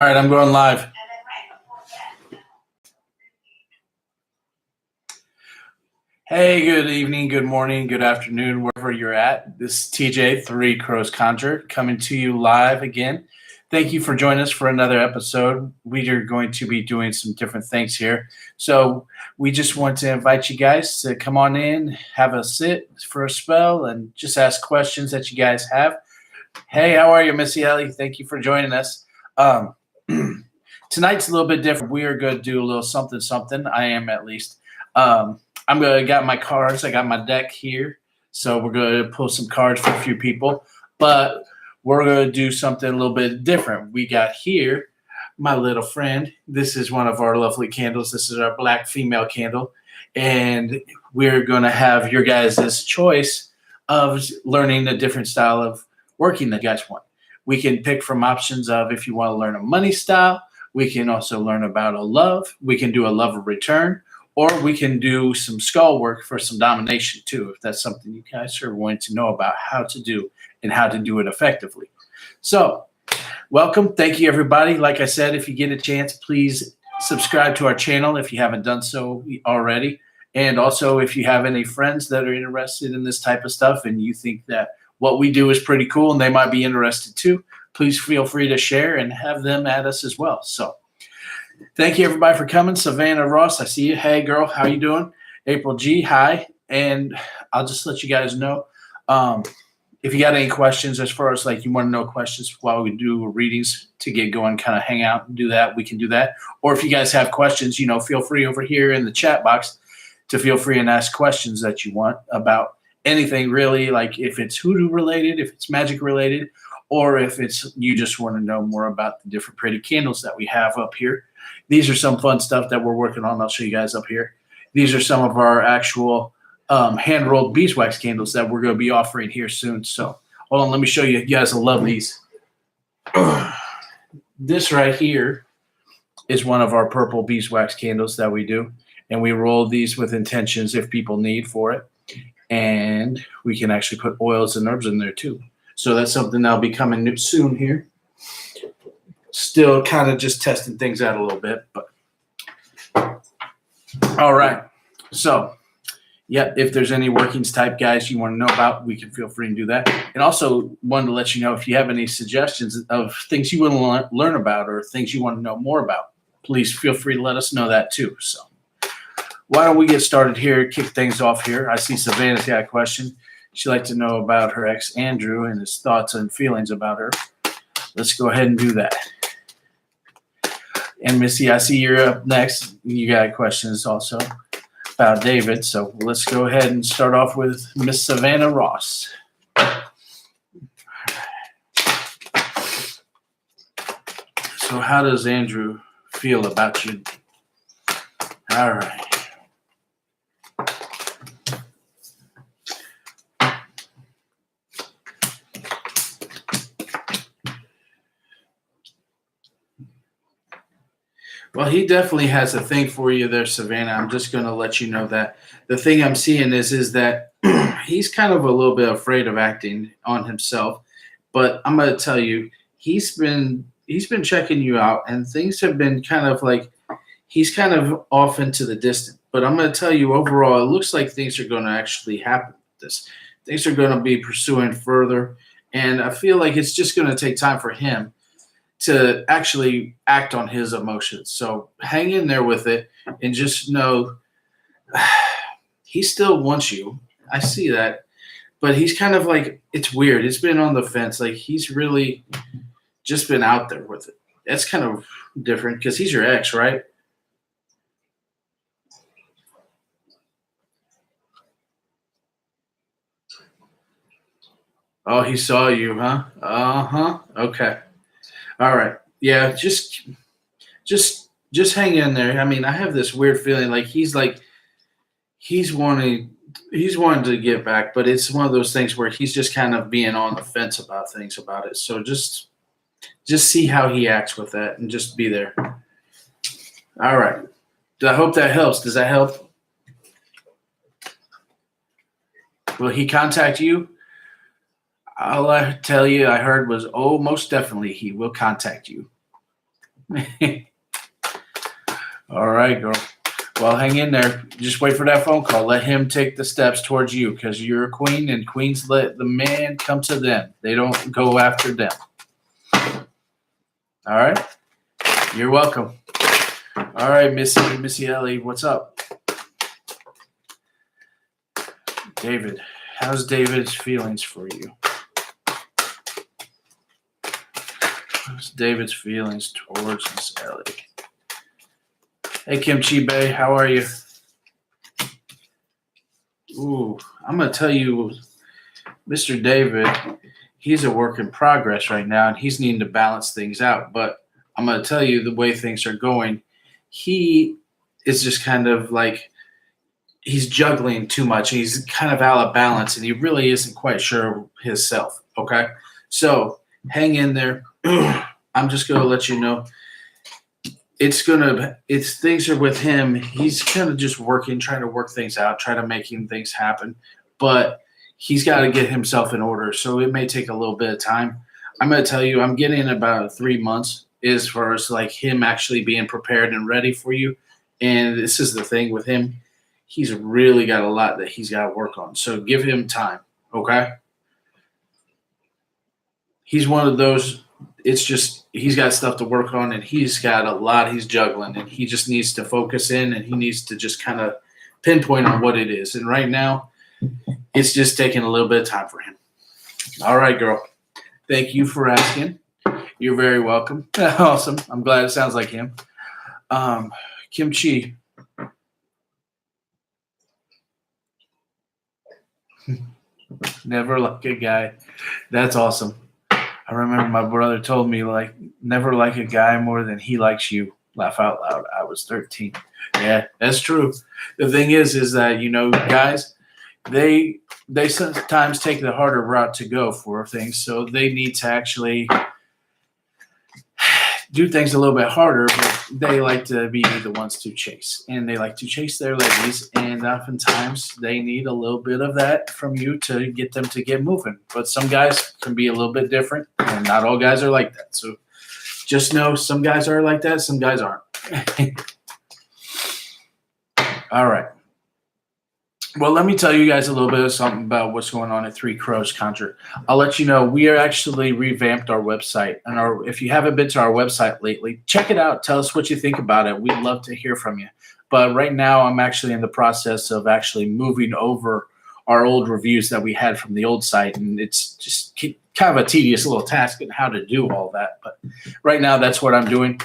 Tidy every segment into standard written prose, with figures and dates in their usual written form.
All right, I'm going live. Hey, good evening, good morning, good afternoon, wherever you're at. This is TJ, Three Crows Conjure, coming to you live again. Thank you for joining us for another episode. We are going to be doing some different things here. So, we just want to invite you guys to come on in, have a sit for a spell, and just ask questions that you guys have. Hey, how are you, Missy Ellie? Thank you for joining us. Um, Tonight's a little bit different. We are going to do a little something, something. I am at least. I'm going to got my cards. I got my deck here. So we're going to pull some cards for a few people. But we're going to do something a little bit different. We got here my little friend. This is one of our lovely candles. This is our black female candle. And we're going to have your guys' choice of learning a different style of working that you guys want. We can pick from options of if you want to learn a money style. We can also learn about a love. We can do a love of return, or we can do some skull work for some domination too, if that's something you guys are wanting to know about how to do and how to do it effectively. So, welcome. Thank you, everybody. Like I said, if you get a chance, please subscribe to our channel if you haven't done so already. And also, if you have any friends that are interested in this type of stuff and you think that what we do is pretty cool and they might be interested too, please feel free to share and have them add us as well. So thank you, everybody, for coming. Savannah Ross, I see you. Hey, girl, how you doing? April G, hi. And I'll just let you guys know if you got any questions as far as like you want to know questions while we do readings to get going, kind of hang out and do that, we can do that. Or if you guys have questions, feel free over here in the chat box to feel free and ask questions that you want about anything really, like if it's hoodoo related, if it's magic related, or if it's you just want to know more about the different pretty candles that we have up here. These are some fun stuff that we're working on. I'll show you guys up here. These are some of our actual hand-rolled beeswax candles that we're going to be offering here soon. So hold on, let me show you. You guys will love these. This right here is one of our purple beeswax candles that we do. And we roll these with intentions if people need for it. And we can actually put oils and herbs in there too. So that's something that'll be coming soon here. Still kind of just testing things out a little bit, but all right. So yeah, if there's any workings type guys you want to know about, we can feel free and do that. And also wanted to let you know if you have any suggestions of things you want to learn about or things you want to know more about, please feel free to let us know that too. So why don't we get started here, kick things off here. I see Savannah's got a question. She'd like to know about her ex, Andrew, and his thoughts and feelings about her. Let's go ahead and do that. And Missy, I see you're up next. You got questions also about David. So let's go ahead and start off with Miss Savannah Ross. So how does Andrew feel about you? All right. Well, he definitely has a thing for you there, Savannah. I'm just going to let you know that the thing I'm seeing is that he's kind of a little bit afraid of acting on himself. But I'm going to tell you, he's been checking you out, and things have been kind of like he's kind of off into the distant. But I'm going to tell you, overall, it looks like things are going to actually happen with this. Things are going to be pursuing further, and I feel like it's just going to take time for him to actually act on his emotions. So hang in there with it and just know he still wants you. I see that. But he's kind of like, it's weird. It's been on the fence. Like he's really just been out there with it. That's kind of different because he's your ex, right? Oh, he saw you, huh? Uh-huh. Okay. All right. Yeah, just hang in there. I mean, I have this weird feeling like he's wanting he's wanting to get back, but it's one of those things where he's just kind of being on the fence about things about it. So just see how he acts with that and just be there. All right. I hope that helps. Does that help? Will he contact you? All I tell you I heard was, oh, most definitely he will contact you. All right, girl. Well, hang in there. Just wait for that phone call. Let him take the steps towards you because you're a queen, and queens let the man come to them. They don't go after them. All right? You're welcome. All right, Missy Ellie, what's up? David, how's David's feelings for you? How's David's feelings towards Miss Ellie? Hey, Kimchi Bay, how are you? Ooh, I'm going to tell you, Mr. David, he's a work in progress right now, and he's needing to balance things out. But I'm going to tell you the way things are going, he is just kind of like he's juggling too much. He's kind of out of balance, and he really isn't quite sure himself, okay? So hang in there. I'm just going to let you know. It's things are with him. He's kind of just working, trying to work things out, trying to making things happen. But he's got to get himself in order. So it may take a little bit of time. I'm going to tell you, I'm getting about 3 months as far as like him actually being prepared and ready for you. And this is the thing with him. He's really got a lot that he's got to work on. So give him time. Okay. He's one of those. It's just he's got stuff to work on, and he's got a lot he's juggling, and he just needs to focus in, and he needs to just kind of pinpoint on what it is. And right now, it's just taking a little bit of time for him. All right, girl. Thank you for asking. You're very welcome. Awesome. I'm glad it sounds like him. Kimchi. Never like a guy. That's awesome. I remember my brother told me, like, never like a guy more than he likes you. Laugh out loud. I was 13. Yeah, that's true. The thing is that, guys, they sometimes take the harder route to go for things. So they need to actually do things a little bit harder, but they like to be the ones to chase. And they like to chase their ladies. And oftentimes they need a little bit of that from you to get them to get moving. But some guys can be a little bit different, and not all guys are like that. So just know some guys are like that, some guys aren't. All right. Well, let me tell you guys a little bit of something about what's going on at Three Crows Conjure. I'll let you know we are actually revamped our website. And if you haven't been to our website lately, check it out. Tell us what you think about it. We'd love to hear from you. But right now, I'm actually in the process of actually moving over our old reviews that we had from the old site. And it's just kind of a tedious little task in how to do all that. But right now, that's what I'm doing.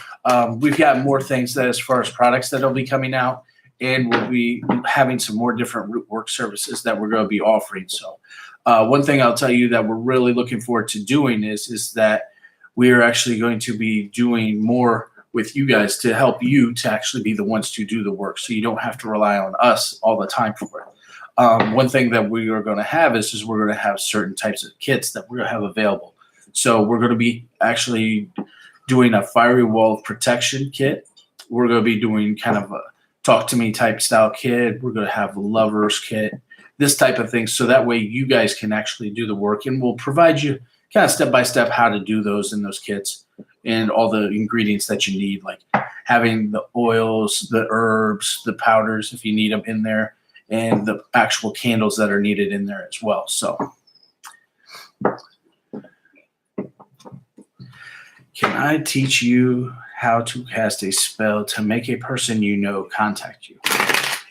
We've got more things that as far as products that will be coming out. And we'll be having some more different root work services that we're going to be offering. So one thing I'll tell you that we're really looking forward to doing is that we are actually going to be doing more with you guys to help you to actually be the ones to do the work. So you don't have to rely on us all the time for it. One thing that we are going to have is we're going to have certain types of kits that we're going to have available. So we're going to be actually doing a fiery wall of protection kit. We're going to be doing kind of a talk to me type style kit. We're going to have a lovers kit, this type of thing. So that way you guys can actually do the work, and we'll provide you kind of step-by-step how to do those in those kits and all the ingredients that you need, like having the oils, the herbs, the powders, if you need them in there, and the actual candles that are needed in there as well. So can I teach you how to cast a spell to make a person contact you?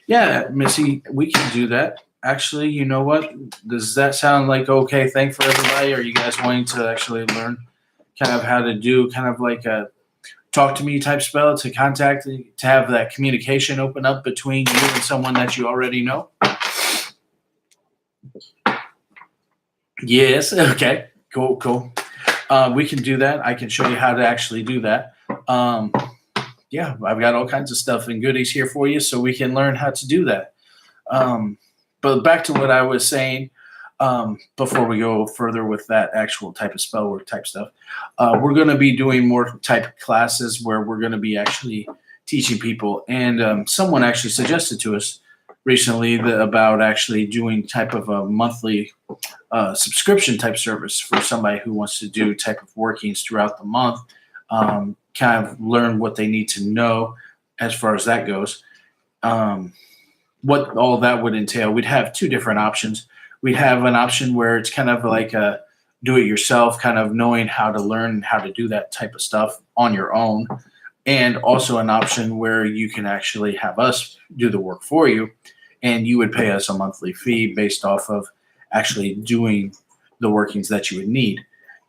Yeah, Missy, we can do that. Actually, you know what? Does that sound like okay thing for everybody? Are you guys wanting to actually learn kind of how to do kind of like a talk to me type spell to contact, to have that communication open up between you and someone that you already know? Yes. Okay. Cool. We can do that. I can show you how to actually do that. Yeah, I've got all kinds of stuff and goodies here for you so we can learn how to do that. But back to what I was saying before we go further with that actual type of spell work type stuff. We're going to be doing more type classes where we're going to be actually teaching people. And someone actually suggested to us recently about actually doing type of a monthly subscription type service for somebody who wants to do type of workings throughout the month. kind of learn what they need to know as far as that goes. What all that would entail, we'd have two different options. We'd have an option where it's kind of like a do it yourself, kind of knowing how to learn how to do that type of stuff on your own. And also an option where you can actually have us do the work for you, and you would pay us a monthly fee based off of actually doing the workings that you would need.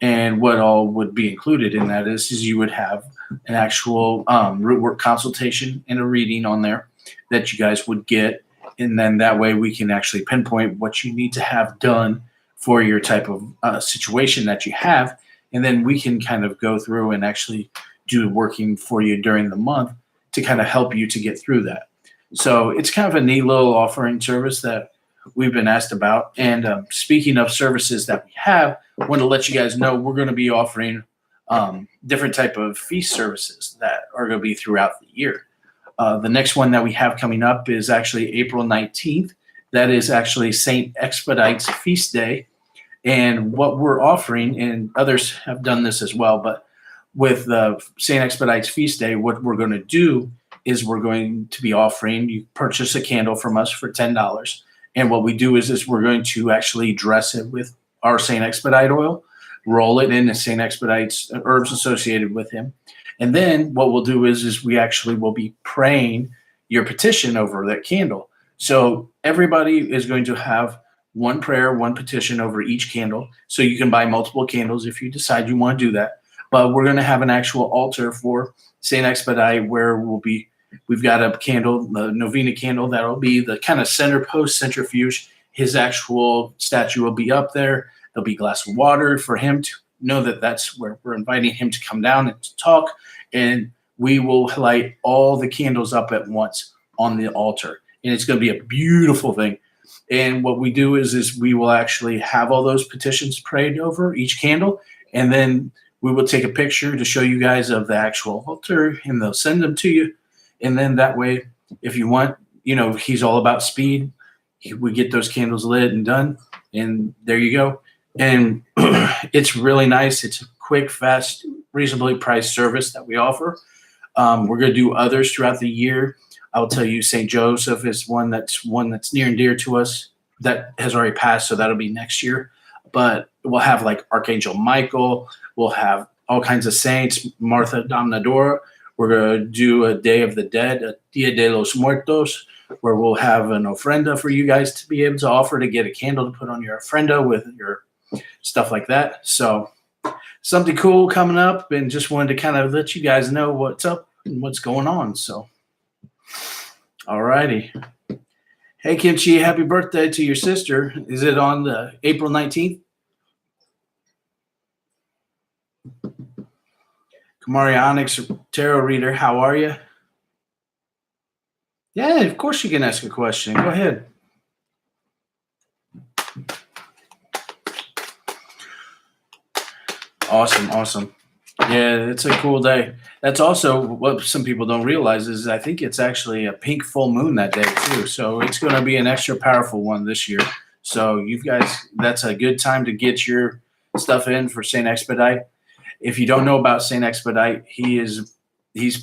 And what all would be included in that is you would have an actual root work consultation and a reading on there that you guys would get. And then that way we can actually pinpoint what you need to have done for your type of situation that you have. And then we can kind of go through and actually do working for you during the month to kind of help you to get through that. So it's kind of a neat little offering service that we've been asked about. And speaking of services that we have, I want to let you guys know we're going to be offering different type of feast services that are going to be throughout the year. The next one that we have coming up is actually April 19th. That is actually St. Expedite's Feast Day. And what we're offering, and others have done this as well, but with the St. Expedite's Feast Day, what we're going to do is we're going to be offering, you purchase a candle from us for $10. And what we do is we're going to actually dress it with our St. Expedite oil, roll it in the St. Expedite's herbs associated with him. And then what we'll do is we actually will be praying your petition over that candle. So everybody is going to have one prayer, one petition over each candle. So you can buy multiple candles if you decide you want to do that. But we're going to have an actual altar for St. Expedite where we've got a candle, the novena candle, that'll be the kind of center post centrifuge. His actual statue will be up there. There'll be a glass of water for him to know that that's where we're inviting him to come down and to talk. And we will light all the candles up at once on the altar. And it's going to be a beautiful thing. And what we do is we will actually have all those petitions prayed over each candle. And then we will take a picture to show you guys of the actual altar, and they'll send them to you. And then that way, if you want, he's all about speed. We get those candles lit and done, and there you go. And it's really nice. It's a quick, fast, reasonably priced service that we offer. We're going to do others throughout the year. I'll tell you, St. Joseph is one that's near and dear to us that has already passed, so that'll be next year. But we'll have like Archangel Michael. We'll have all kinds of saints, Martha Dominadora. We're going to do a Day of the Dead, a Dia de los Muertos, where we'll have an ofrenda for you guys to be able to offer to get a candle to put on your ofrenda with your stuff like that. So something cool coming up, and just wanted to kind of let you guys know what's up and what's going on. So, all righty. Hey, Kimchi, happy birthday to your sister. Is it on the April 19th? Kamari Onyx, tarot reader, how are you? Yeah, of course you can ask a question. Go ahead. Awesome. Yeah, it's a cool day. That's also what some people don't realize is I think it's actually a pink full moon that day too. So it's going to be an extra powerful one this year. So you guys, that's a good time to get your stuff in for St. Expedite. If you don't know about St. Expedite, he's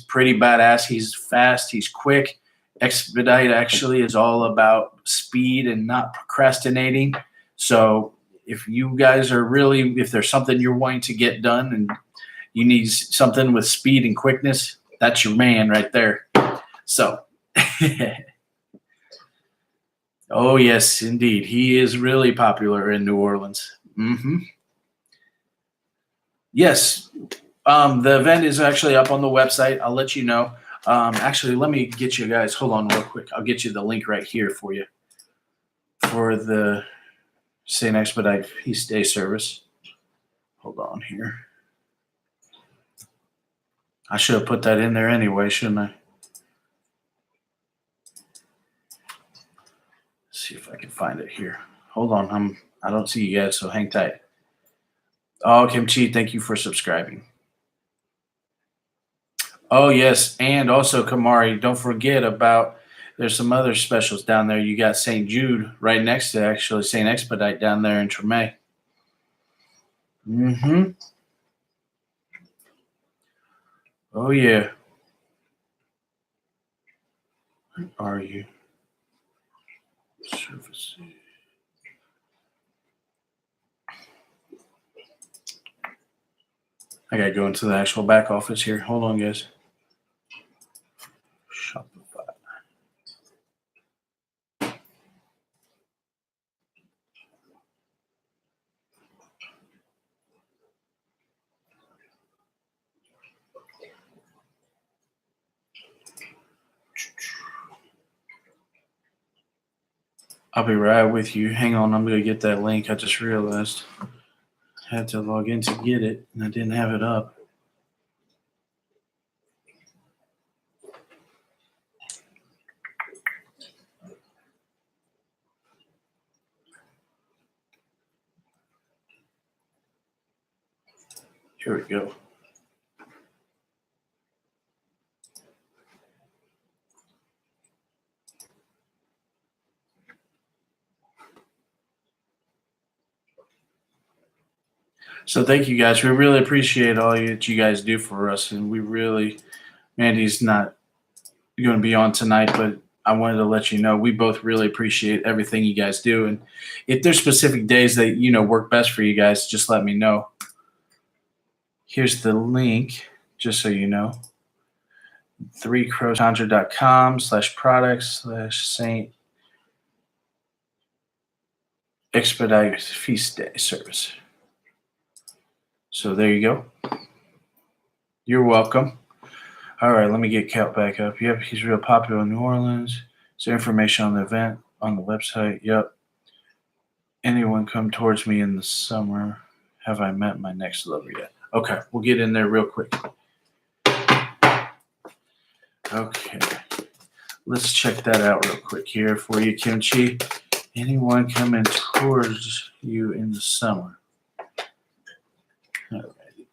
pretty badass. He's fast. He's quick. Expedite actually is all about speed and not procrastinating. So if you guys are really, if there's something you're wanting to get done and you need something with speed and quickness, that's your man right there. So, oh yes, indeed. He is really popular in New Orleans. Mm-hmm. Yes. The event is actually up on the website. I'll let you know. Actually, let me get you guys, hold on real quick. I'll get you the link right here for you for the St. Expedite Feast Day service. Hold on here. I should have put that in there anyway, shouldn't I? Let's see if I can find it here. Hold on. I don't see you guys, so hang tight. Oh, Kimchi, thank you for subscribing. Oh, yes. And also, Kamari, don't forget about, there's some other specials down there. You got St. Jude right next to actually St. Expedite down there in Tremay. Mm-hmm. Oh, yeah. Where are you? Services. I got to go into the actual back office here. Hold on, guys. Shopify. I'll be right with you. Hang on, I'm going to get that link. I just realized I had to log in to get it, and I didn't have it up. Here we go. So thank you guys. We really appreciate all that you guys do for us, and we really, Mandy's not going to be on tonight, but I wanted to let you know we both really appreciate everything you guys do. And if there's specific days that work best for you guys, just let me know. Here's the link, just so you know. 3crowsconjure.com/products/Saint Expedite Feast Day service. So there you go. You're welcome. All right, let me get Cal back up. Yep, he's real popular in New Orleans. Is there information on the event on the website? Yep. Anyone come towards me in the summer? Have I met my next lover yet? Okay, we'll get in there real quick. Okay, let's check that out real quick here for you, Kimchi. Anyone coming towards you in the summer? Alrighty.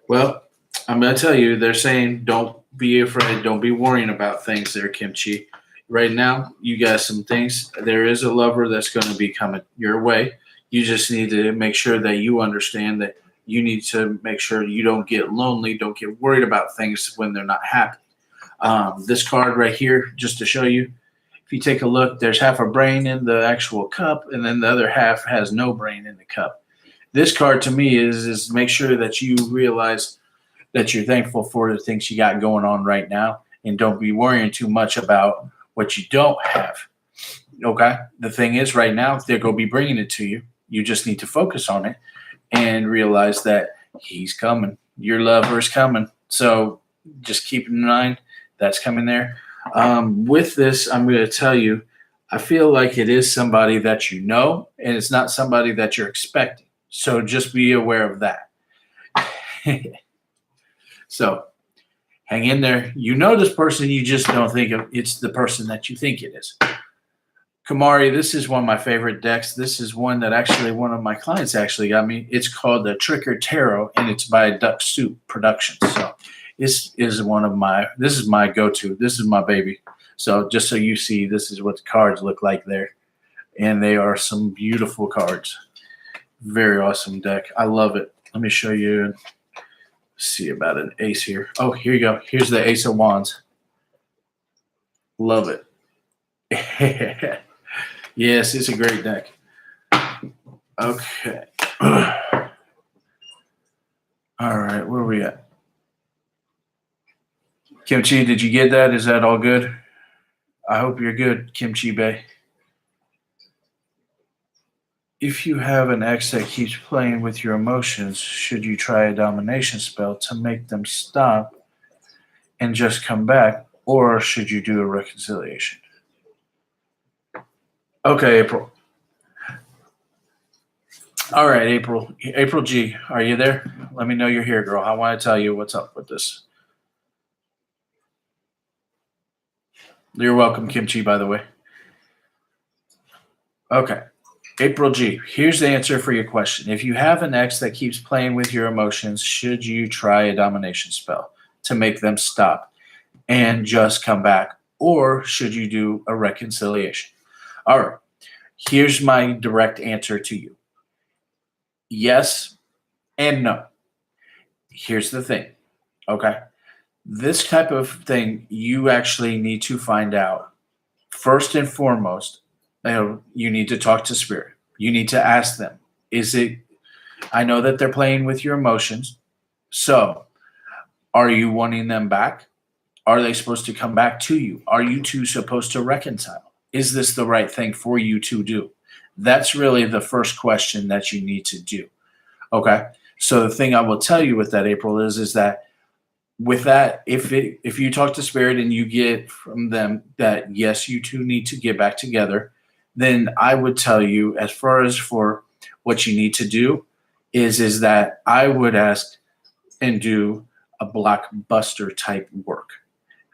Well, I'm going to tell you, they're saying don't be afraid. Don't be worrying about things there, Kimchi. Right now, you got some things. There is a lover that's going to be coming your way. You just need to make sure that you understand that you need to make sure you don't get lonely, don't get worried about things when they're not happy. This card right here, just to show you, if you take a look, there's half a brain in the actual cup, and then the other half has no brain in the cup. This card to me is make sure that you realize that you're thankful for the things you got going on right now, and don't be worrying too much about what you don't have. Okay? The thing is, right now, they're going to be bringing it to you. You just need to focus on it and realize that he's coming. Your lover is coming. So just keep in mind that's coming there. With this, I'm going to tell you, I feel like it is somebody that you know, and it's not somebody that you're expecting. So just be aware of that. So hang in there. You know this person, you just don't think it's the person that you think it is. Kamari, this is one of my favorite decks. This is one that actually one of my clients actually got me. It's called the Tricker Tarot, and it's by Duck Soup Productions. So this is my go-to. This is my baby. So just so you see, this is what the cards look like there. And they are some beautiful cards. Very awesome deck. I love it. Let me show you. Let's see about an ace here. Oh, here you go. Here's the Ace of Wands. Love it. Yes, it's a great deck. Okay. All right, where are we at? Kimchi, did you get that? Is that all good? I hope you're good, Kimchi Bay. If you have an ex that keeps playing with your emotions, should you try a domination spell to make them stop and just come back, or should you do a reconciliation? Okay, April. All right, April. April G, are you there? Let me know you're here, girl. I want to tell you what's up with this. You're welcome, Kimchi, by the way. Okay. April G, here's the answer for your question. If you have an ex that keeps playing with your emotions, should you try a domination spell to make them stop and just come back, or should you do a reconciliation? All right. Here's my direct answer to you. Yes and no. Here's the thing. Okay. This type of thing, you actually need to find out first and foremost. You need to talk to spirit. You need to ask them, is it, I know that they're playing with your emotions. So are you wanting them back? Are they supposed to come back to you? Are you two supposed to reconcile? Is this the right thing for you to do? That's really the first question that you need to do. Okay. So the thing I will tell you with that, April, is that with that, if you talk to spirit and you get from them that yes, you two need to get back together, then I would tell you, as far as for what you need to do, is that I would ask and do a blockbuster type work.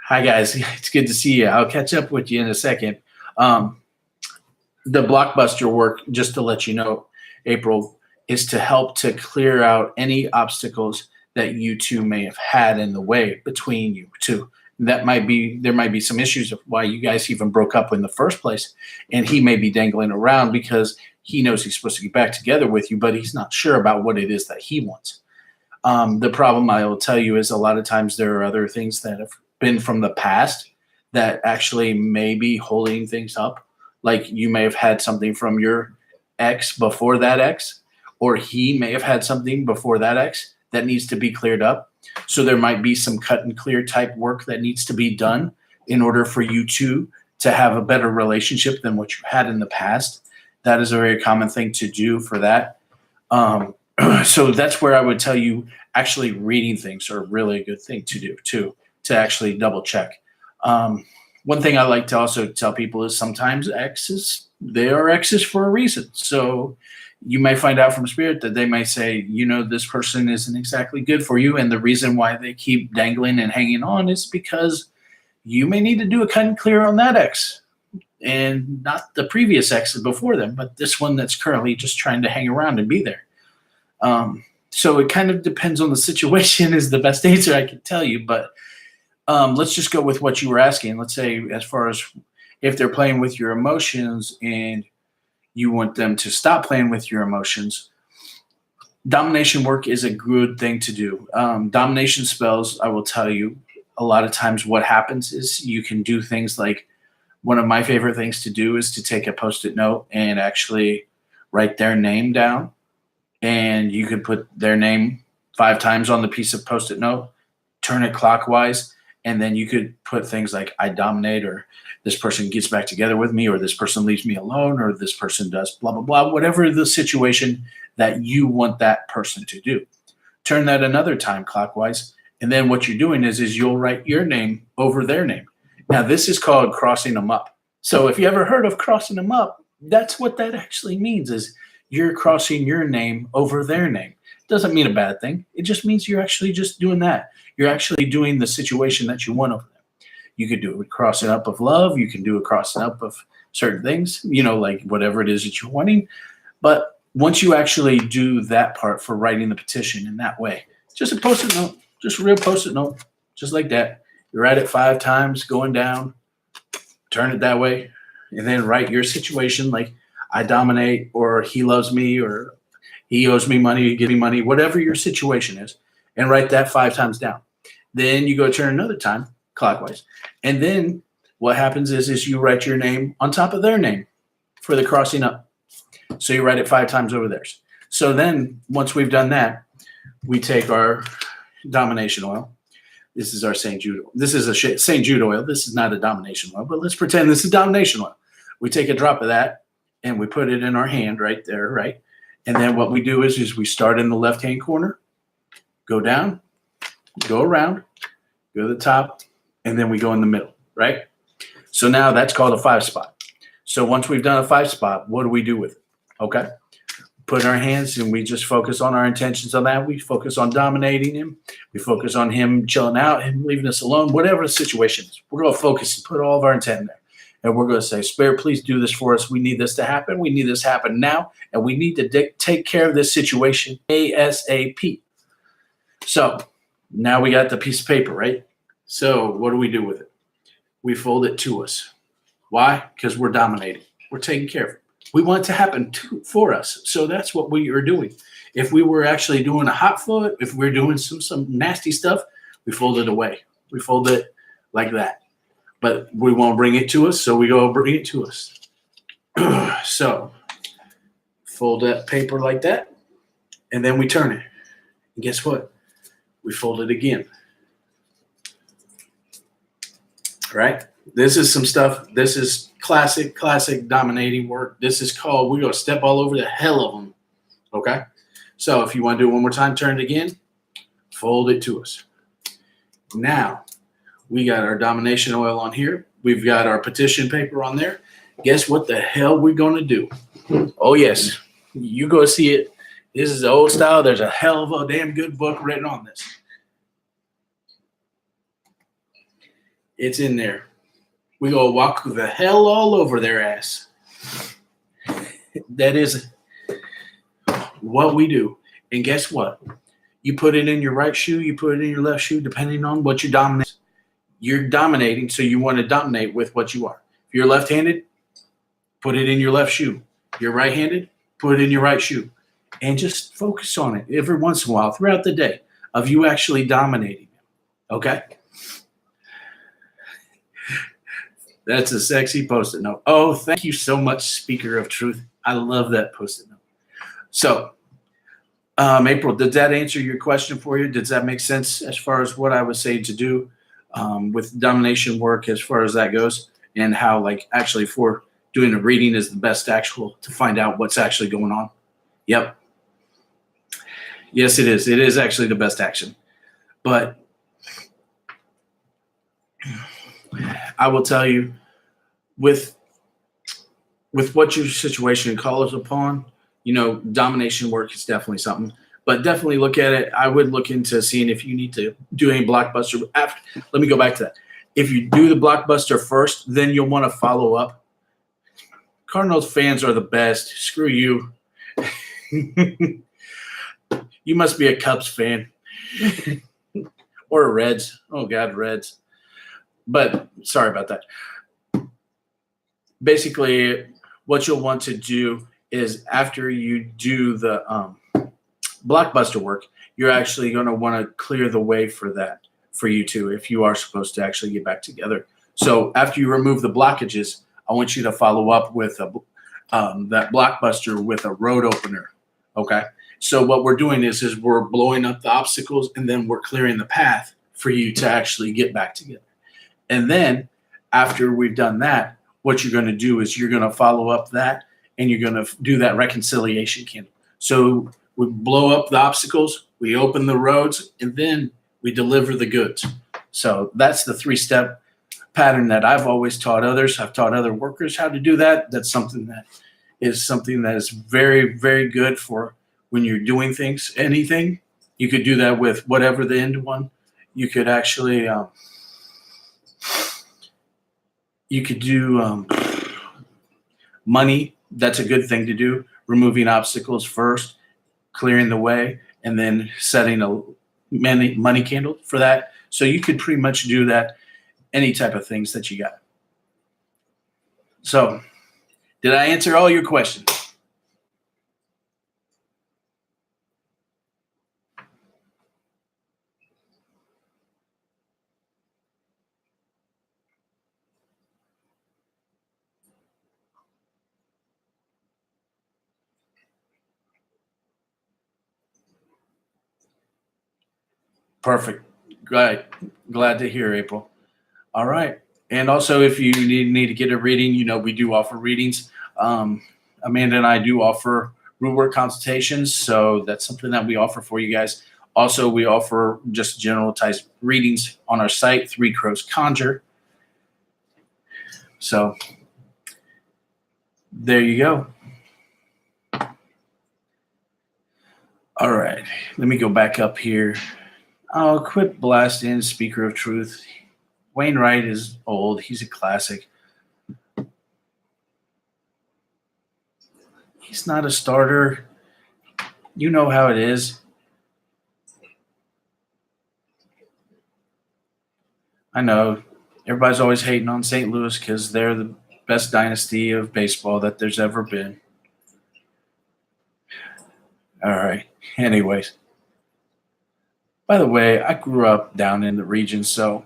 Hi guys, it's good to see you. I'll catch up with you in a second. Um, the blockbuster work, just to let you know, April, is to help to clear out any obstacles that you two may have had in the way between you two. That might be, there might be some issues of why you guys even broke up in the first place, and he may be dangling around because he knows he's supposed to get back together with you, but he's not sure about what it is that he wants. The problem I will tell you is a lot of times there are other things that have been from the past that actually may be holding things up. Like you may have had something from your ex before that ex, or he may have had something before that ex that needs to be cleared up. So there might be some cut and clear type work that needs to be done in order for you two to have a better relationship than what you had in the past. That is a very common thing to do for that. So that's where I would tell you actually reading things are really a good thing to do too, to actually double check. One thing I like to also tell people is sometimes exes, they are exes for a reason. So you may find out from spirit that they may say, you know, this person isn't exactly good for you. And the reason why they keep dangling and hanging on is because you may need to do a cut and clear on that ex and not the previous exes before them, but this one that's currently just trying to hang around and be there. So it kind of depends on the situation is the best answer I can tell you. But let's just go with what you were asking. Let's say as far as if they're playing with your emotions and you want them to stop playing with your emotions, domination work is a good thing to do. Domination spells, I will tell you, a lot of times what happens is you can do things like one of my favorite things to do is to take a Post-it note and actually write their name down. And you could put their name 5 times on the piece of Post-it note, turn it clockwise, and then you could put things like I dominate, or this person gets back together with me, or this person leaves me alone, or this person does blah, blah, blah, whatever the situation that you want that person to do. Turn that another time clockwise. And then what you're doing is you'll write your name over their name. Now, this is called crossing them up. So if you ever heard of crossing them up, that's what that actually means is you're crossing your name over their name. Doesn't mean a bad thing. It just means you're actually just doing that. You're actually doing the situation that you want over them. You could do it with crossing up of love. You can do a crossing up of certain things, you know, like whatever it is that you're wanting. But once you actually do that part for writing the petition in that way, just a Post-it note, just a real Post-it note, just like that. You write it 5 times going down, turn it that way, and then write your situation like I dominate, or he loves me, or he owes me money, give me money, whatever your situation is, and write that 5 times down. Then you go turn another time clockwise. And then what happens is you write your name on top of their name for the crossing up. So you write it 5 times over theirs. So then once we've done that, we take our domination oil. This is our St. Jude oil. This is a St. Jude oil. This is not a domination oil, but let's pretend this is domination oil. We take a drop of that and we put it in our hand right there, right? And then what we do is we start in the left-hand corner, go down, go around, go to the top, and then we go in the middle, right? So now that's called a 5 spot. So once we've done a 5 spot, what do we do with it? Okay. Put our hands and we just focus on our intentions on that. We focus on dominating him. We focus on him chilling out, him leaving us alone, whatever the situation is. We're going to focus and put all of our intent in there. And we're going to say, Spirit, please do this for us. We need this to happen. We need this to happen now. And we need to take care of this situation ASAP. So now we got the piece of paper, right? So what do we do with it? We fold it to us. Why? Because we're dominating. We're taking care of it. We want it to happen for us. So that's what we are doing. If we were actually doing a hot foot, if we're doing some nasty stuff, we fold it away. We fold it like that. But we won't bring it to us, so we go bring it to us. So fold that paper like that, and then we turn it. And guess what? We fold it again. Right? This is some stuff. This is classic dominating work. This is called, we're going to step all over the hell of them. Okay? So if you want to do it one more time, turn it again, fold it to us. Now, we got our domination oil on here. We've got our petition paper on there. Guess what the hell we're going to do? Oh, yes. You go see it. This is the old style. There's a hell of a damn good book written on this. It's in there. We go walk the hell all over their ass. That is what we do. And guess what? You put it in your right shoe, you put it in your left shoe, depending on what you dominate. You're dominating, so you want to dominate with what you are. If you're left-handed, put it in your left shoe. If you're right-handed, put it in your right shoe. And just focus on it every once in a while throughout the day of you actually dominating. Okay? That's a sexy Post-it note. Oh, thank you so much, Speaker of Truth. I love that Post-it note. So, April, did that answer your question for you? Does that make sense as far as what I would say to do with domination work as far as that goes, and how like actually for doing a reading is the best actual to find out what's actually going on? Yep. Yes, it is. It is actually the best action. But I will tell you, with what your situation calls upon, you know, domination work is definitely something. But definitely look at it. I would look into seeing if you need to do any blockbuster. After, let me go back to that. If you do the blockbuster first, then you'll want to follow up. Cardinals fans are the best. Screw you. You must be a Cubs fan. Or a Reds. Oh, God, Reds. But sorry about that. Basically, what you'll want to do is after you do the blockbuster work, you're actually going to want to clear the way for that for you two if you are supposed to actually get back together. So after you remove the blockages, I want you to follow up with that blockbuster with a road opener. Okay. So what we're doing is we're blowing up the obstacles, and then we're clearing the path for you to actually get back together. And then after we've done that, what you're going to do is you're going to follow up that, and you're going to do that reconciliation candle. So we blow up the obstacles, we open the roads, and then we deliver the goods. So that's the 3-step pattern that I've always taught others. I've taught other workers how to do that. That's something that is very, very good for when you're doing things, anything. You could do that with whatever the end one. You could actually, you could do money. That's a good thing to do. Removing obstacles first, clearing the way, and then setting a money candle for that. So you could pretty much do that, any type of things that you got. So did I answer all your questions? Perfect. Glad to hear, April. All right. And also, if you need to get a reading, you know, we do offer readings. Amanda and I do offer root work consultations. So that's something that we offer for you guys. Also, we offer just general type readings on our site, Three Crows Conjure. So there you go. All right. Let me go back up here. Oh, quit blasting, Speaker of Truth. Wainwright is old. He's a classic. He's not a starter. You know how it is. I know. Everybody's always hating on St. Louis because they're the best dynasty of baseball that there's ever been. All right. Anyways, by the way, I grew up down in the region, so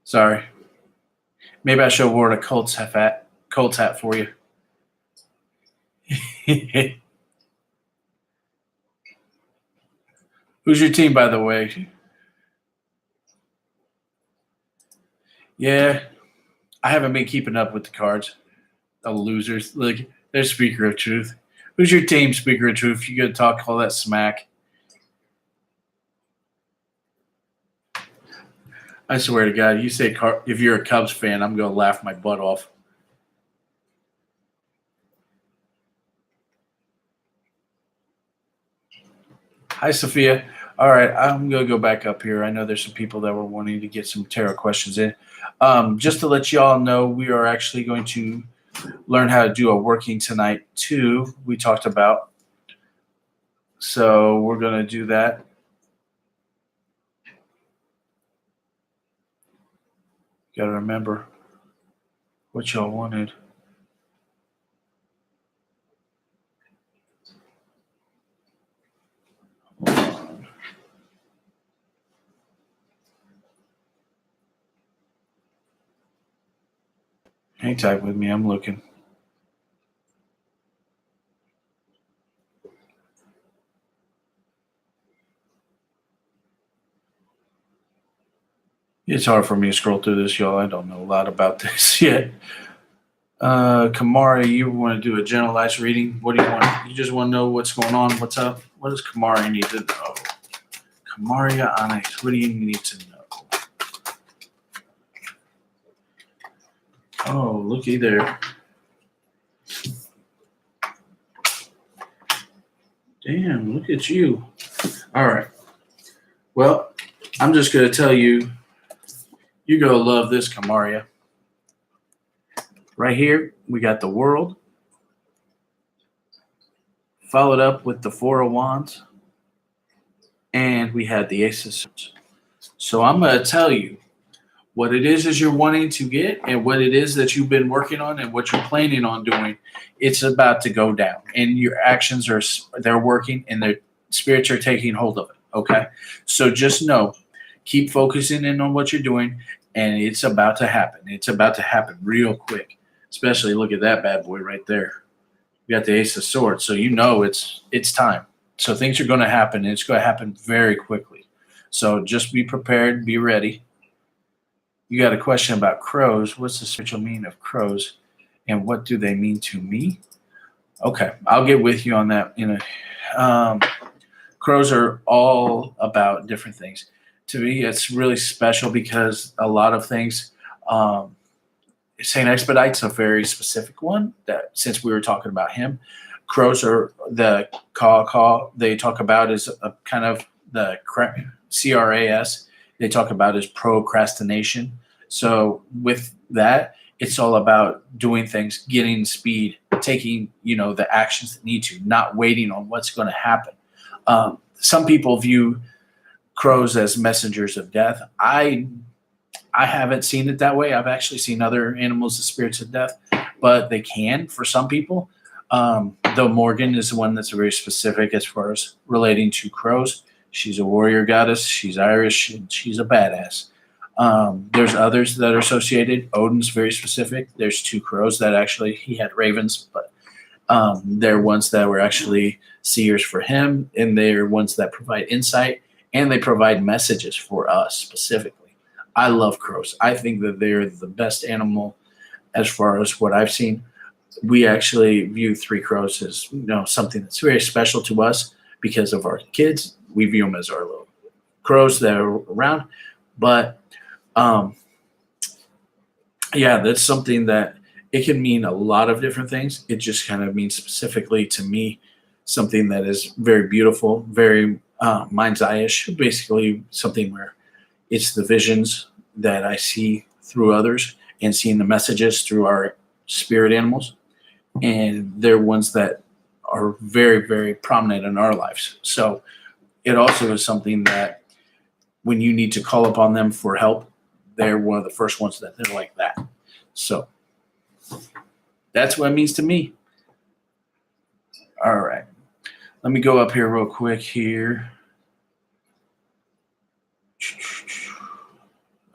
sorry. Maybe I should have worn a Colts hat for you. Who's your team, by the way? Yeah, I haven't been keeping up with the Cards. The losers. Look, they're speaker of truth. Who's your team, speaker of truth? You gonna talk all that smack? I swear to God, you say if you're a Cubs fan, I'm gonna laugh my butt off. Hi, Sophia. All right, I'm going to go back up here. I know there's some people that were wanting to get some tarot questions in. Just to let you all know, we are actually going to learn how to do a working tonight, too, we talked about. So we're going to do that. Got to remember what y'all wanted. Hang tight with me. I'm looking. It's hard for me to scroll through this, y'all. I don't know a lot about this yet. Kamari, you want to do a generalized reading? What do you want? You just want to know what's going on? What's up? What does Kamari need to know? Kamaria Onyx, what do you need to know? Oh, looky there. Damn, look at you. All right. Well, I'm just going to tell you, you're going to love this, Kamaria. Right here, we got the World, followed up with the Four of Wands, and we had the Ace of Swords. So I'm going to tell you what it is you're wanting to get and what it is that you've been working on and what you're planning on doing. It's about to go down, and your actions they're working, and their spirits are taking hold of it. Okay, so just know, keep focusing in on what you're doing, and it's about to happen. It's about to happen real quick. Especially look at that bad boy right there. You got the Ace of Swords, so you know it's time. So things are going to happen, and it's going to happen very quickly. So just be prepared, be ready. You got a question about crows. What's the spiritual meaning of crows, and what do they mean to me? Okay, I'll get with you on that. Crows are all about different things. To me, it's really special because a lot of things. St. Expedite's a very specific one that since we were talking about him, crows are the caw. They talk about is a kind of the CRAS. They talk about is procrastination. So with that, it's all about doing things, getting speed, taking, the actions that need to, not waiting on what's going to happen. Some people view crows as messengers of death. I haven't seen it that way. I've actually seen other animals as spirits of death, but they can for some people. Though Morgan is the one that's very specific as far as relating to crows. She's a warrior goddess. She's Irish. And she's a badass. There's others that are associated. Odin's very specific. There's two crows that actually, he had ravens, but they're ones that were actually seers for him, and they're ones that provide insight, and they provide messages for us specifically. I love crows. I think that they're the best animal as far as what I've seen. We actually view three crows as something that's very special to us because of our kids. We view them as our little crows that are around. But that's something that it can mean a lot of different things. It just kind of means specifically to me something that is very beautiful, very mind's eye-ish, basically something where it's the visions that I see through others and seeing the messages through our spirit animals. And they're ones that are very, very prominent in our lives. So it also is something that when you need to call upon them for help, they're one of the first ones that they're like that. So that's what it means to me. All right. Let me go up here real quick here.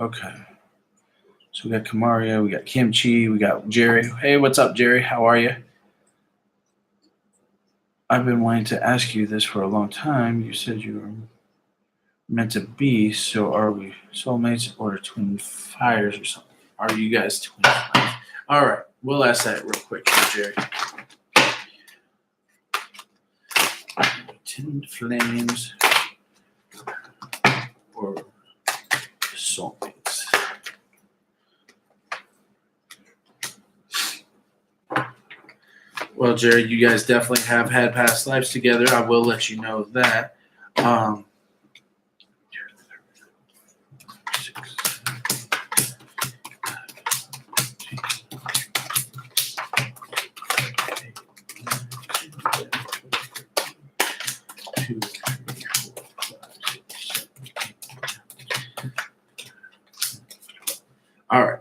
Okay. So we got Kamaria, we got Kimchi, we got Jerry. Hey, what's up, Jerry? How are you? I've been wanting to ask you this for a long time. You said you were meant to be, so are we soulmates or twin fires or something? Are you guys twin flames? All right, we'll ask that real quick here, Jerry. Twin flames or soulmates? Well, Jerry, you guys definitely have had past lives together. I will let you know that. All right.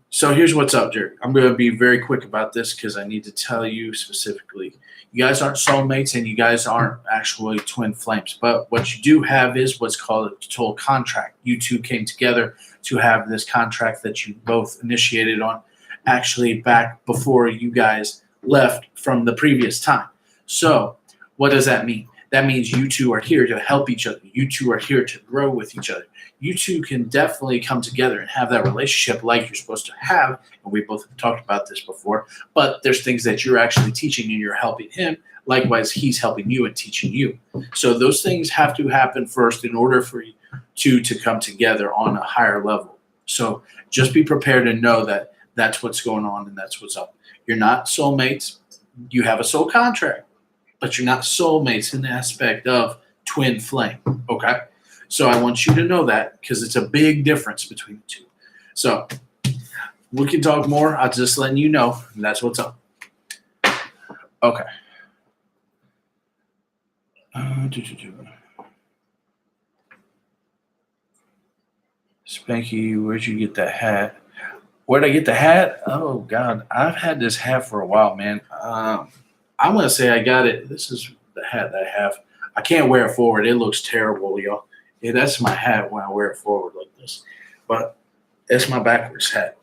So here's what's up, Jerry. I'm going to be very quick about this because I need to tell you specifically. You guys aren't soulmates and you guys aren't actually twin flames. But what you do have is what's called a total contract. You two came together to have this contract that you both initiated on actually back before you guys left from the previous time. So what does that mean? That means you two are here to help each other. You two are here to grow with each other. You two can definitely come together and have that relationship like you're supposed to have. And we both have talked about this before. But there's things that you're actually teaching and you're helping him. Likewise, he's helping you and teaching you. So those things have to happen first in order for you two to come together on a higher level. So just be prepared and know that that's what's going on and that's what's up. You're not soulmates. You have a soul contract, but you're not soulmates in the aspect of twin flame. Okay? So I want you to know that because it's a big difference between the two. So we can talk more. I'm just letting you know. And that's what's up. Okay. Spanky, where'd you get that hat? Where'd I get the hat? Oh, God. I've had this hat for a while, man. I'm going to say I got it. This is the hat that I have. I can't wear it forward. It looks terrible, y'all. Yeah, that's my hat when I wear it forward like this. But it's my backwards hat.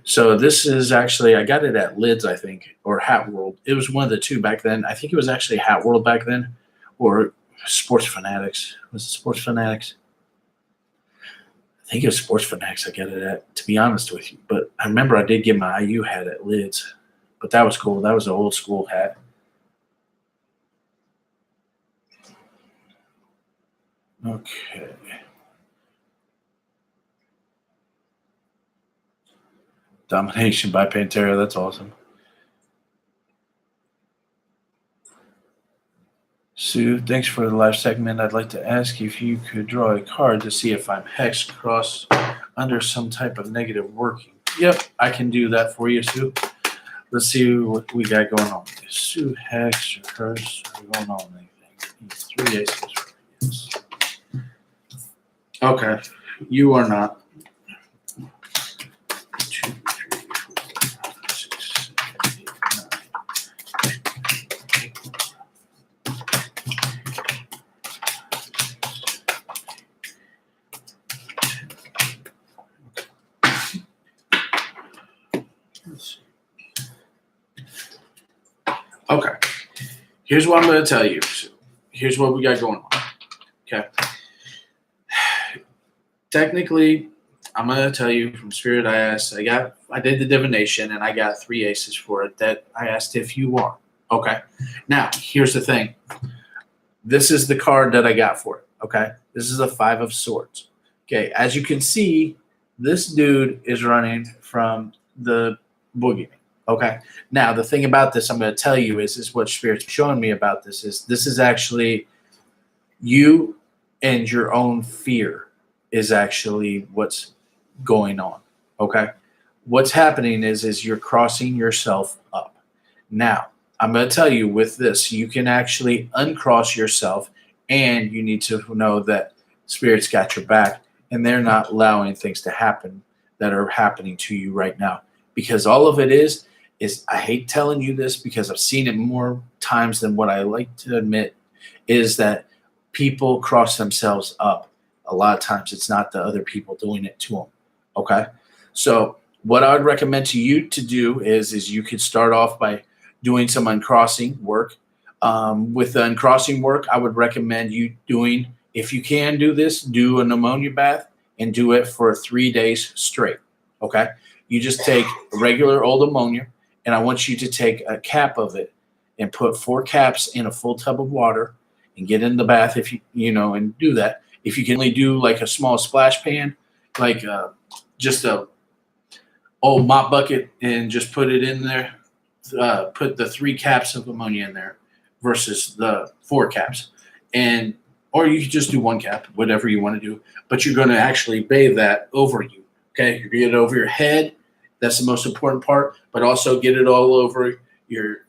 So this is actually, I got it at Lids, I think, or Hat World. It was one of the two back then. I think it was actually Hat World back then, or Sports Fanatics. Was it Sports Fanatics? I think it was Sports Fanatics I got it at, to be honest with you. But I remember I did get my IU hat at Lids. But that was cool. That was an old school hat. Okay. Domination by Pantera. That's awesome. Sue, thanks for the live segment. I'd like to ask if you could draw a card to see if I'm hex cross under some type of negative working. Yep, I can do that for you, Sue. Let's see what we got going on. Sue, hex, or curse, or going on anything. 3 aces. Yes. Okay, you are not. 2, 3, 4, 5, 6, 7, 8, 9. Let's see. Okay, here's what I'm going to tell you. Here's what we got going on. Okay. Technically, I'm going to tell you from Spirit, I did the divination and I got 3 aces for it that I asked if you want. Okay. Now, here's the thing. This is the card that I got for it. Okay. This is a 5 of Swords. Okay. As you can see, this dude is running from the boogeyman. Okay. Now, the thing about this I'm going to tell you is what Spirit's showing me about this is actually you and your own fear is actually what's going on, okay? What's happening is you're crossing yourself up. Now, I'm going to tell you with this, you can actually uncross yourself, and you need to know that Spirit's got your back, and they're not allowing things to happen that are happening to you right now. Because all of it is I hate telling you this because I've seen it more times than what I like to admit, is that people cross themselves up. A lot of times it's not the other people doing it to them. Okay. So what I would recommend to you to do is you could start off by doing some uncrossing work. With the uncrossing work, I would recommend you doing, if you can do this, do a pneumonia bath and do it for 3 days straight. Okay. You just take regular old ammonia, and I want you to take a cap of it and put 4 caps in a full tub of water and get in the bath if and do that. If you can only do like a small splash pan, like just a old mop bucket, and just put it in there, put the 3 caps of ammonia in there versus the 4 caps. Or you could just do 1 cap, whatever you want to do, but you're going to actually bathe that over you. Okay. You're going to get it over your head. That's the most important part, but also get it all over your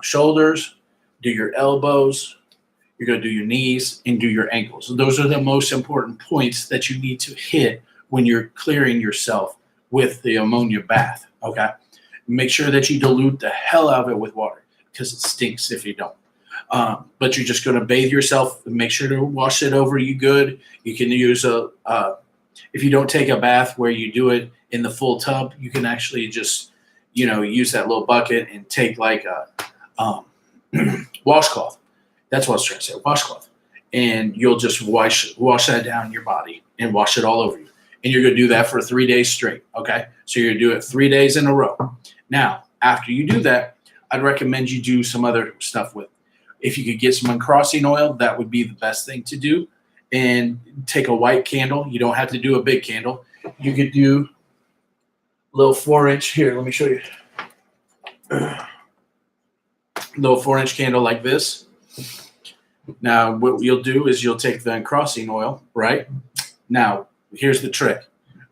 shoulders, do your elbows. You're going to do your knees and do your ankles. Those are the most important points that you need to hit when you're clearing yourself with the ammonia bath. Okay. Make sure that you dilute the hell out of it with water, because it stinks if you don't. But you're just going to bathe yourself and make sure to wash it over you good. You can use if you don't take a bath where you do it in the full tub, you can actually just, use that little bucket and take like a washcloth. That's what I was trying to say, washcloth. And you'll just wash that down your body and wash it all over you. And you're going to do that for 3 days straight. Okay. So you're going to do it 3 days in a row. Now, after you do that, I'd recommend you do some other stuff with. If you could get some uncrossing oil, that would be the best thing to do. And take a white candle. You don't have to do a big candle. You could do a little 4-inch here. Let me show you. Little 4-inch candle like this. Now, what you'll do is you'll take the uncrossing oil, right? Now, here's the trick.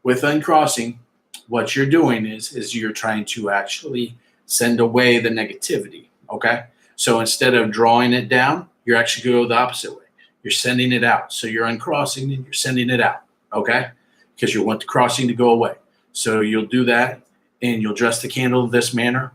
With uncrossing, what you're doing is you're trying to actually send away the negativity, okay? So instead of drawing it down, you're actually going to go the opposite way. You're sending it out. So you're uncrossing and you're sending it out, okay? Because you want the crossing to go away. So you'll do that, and you'll dress the candle this manner.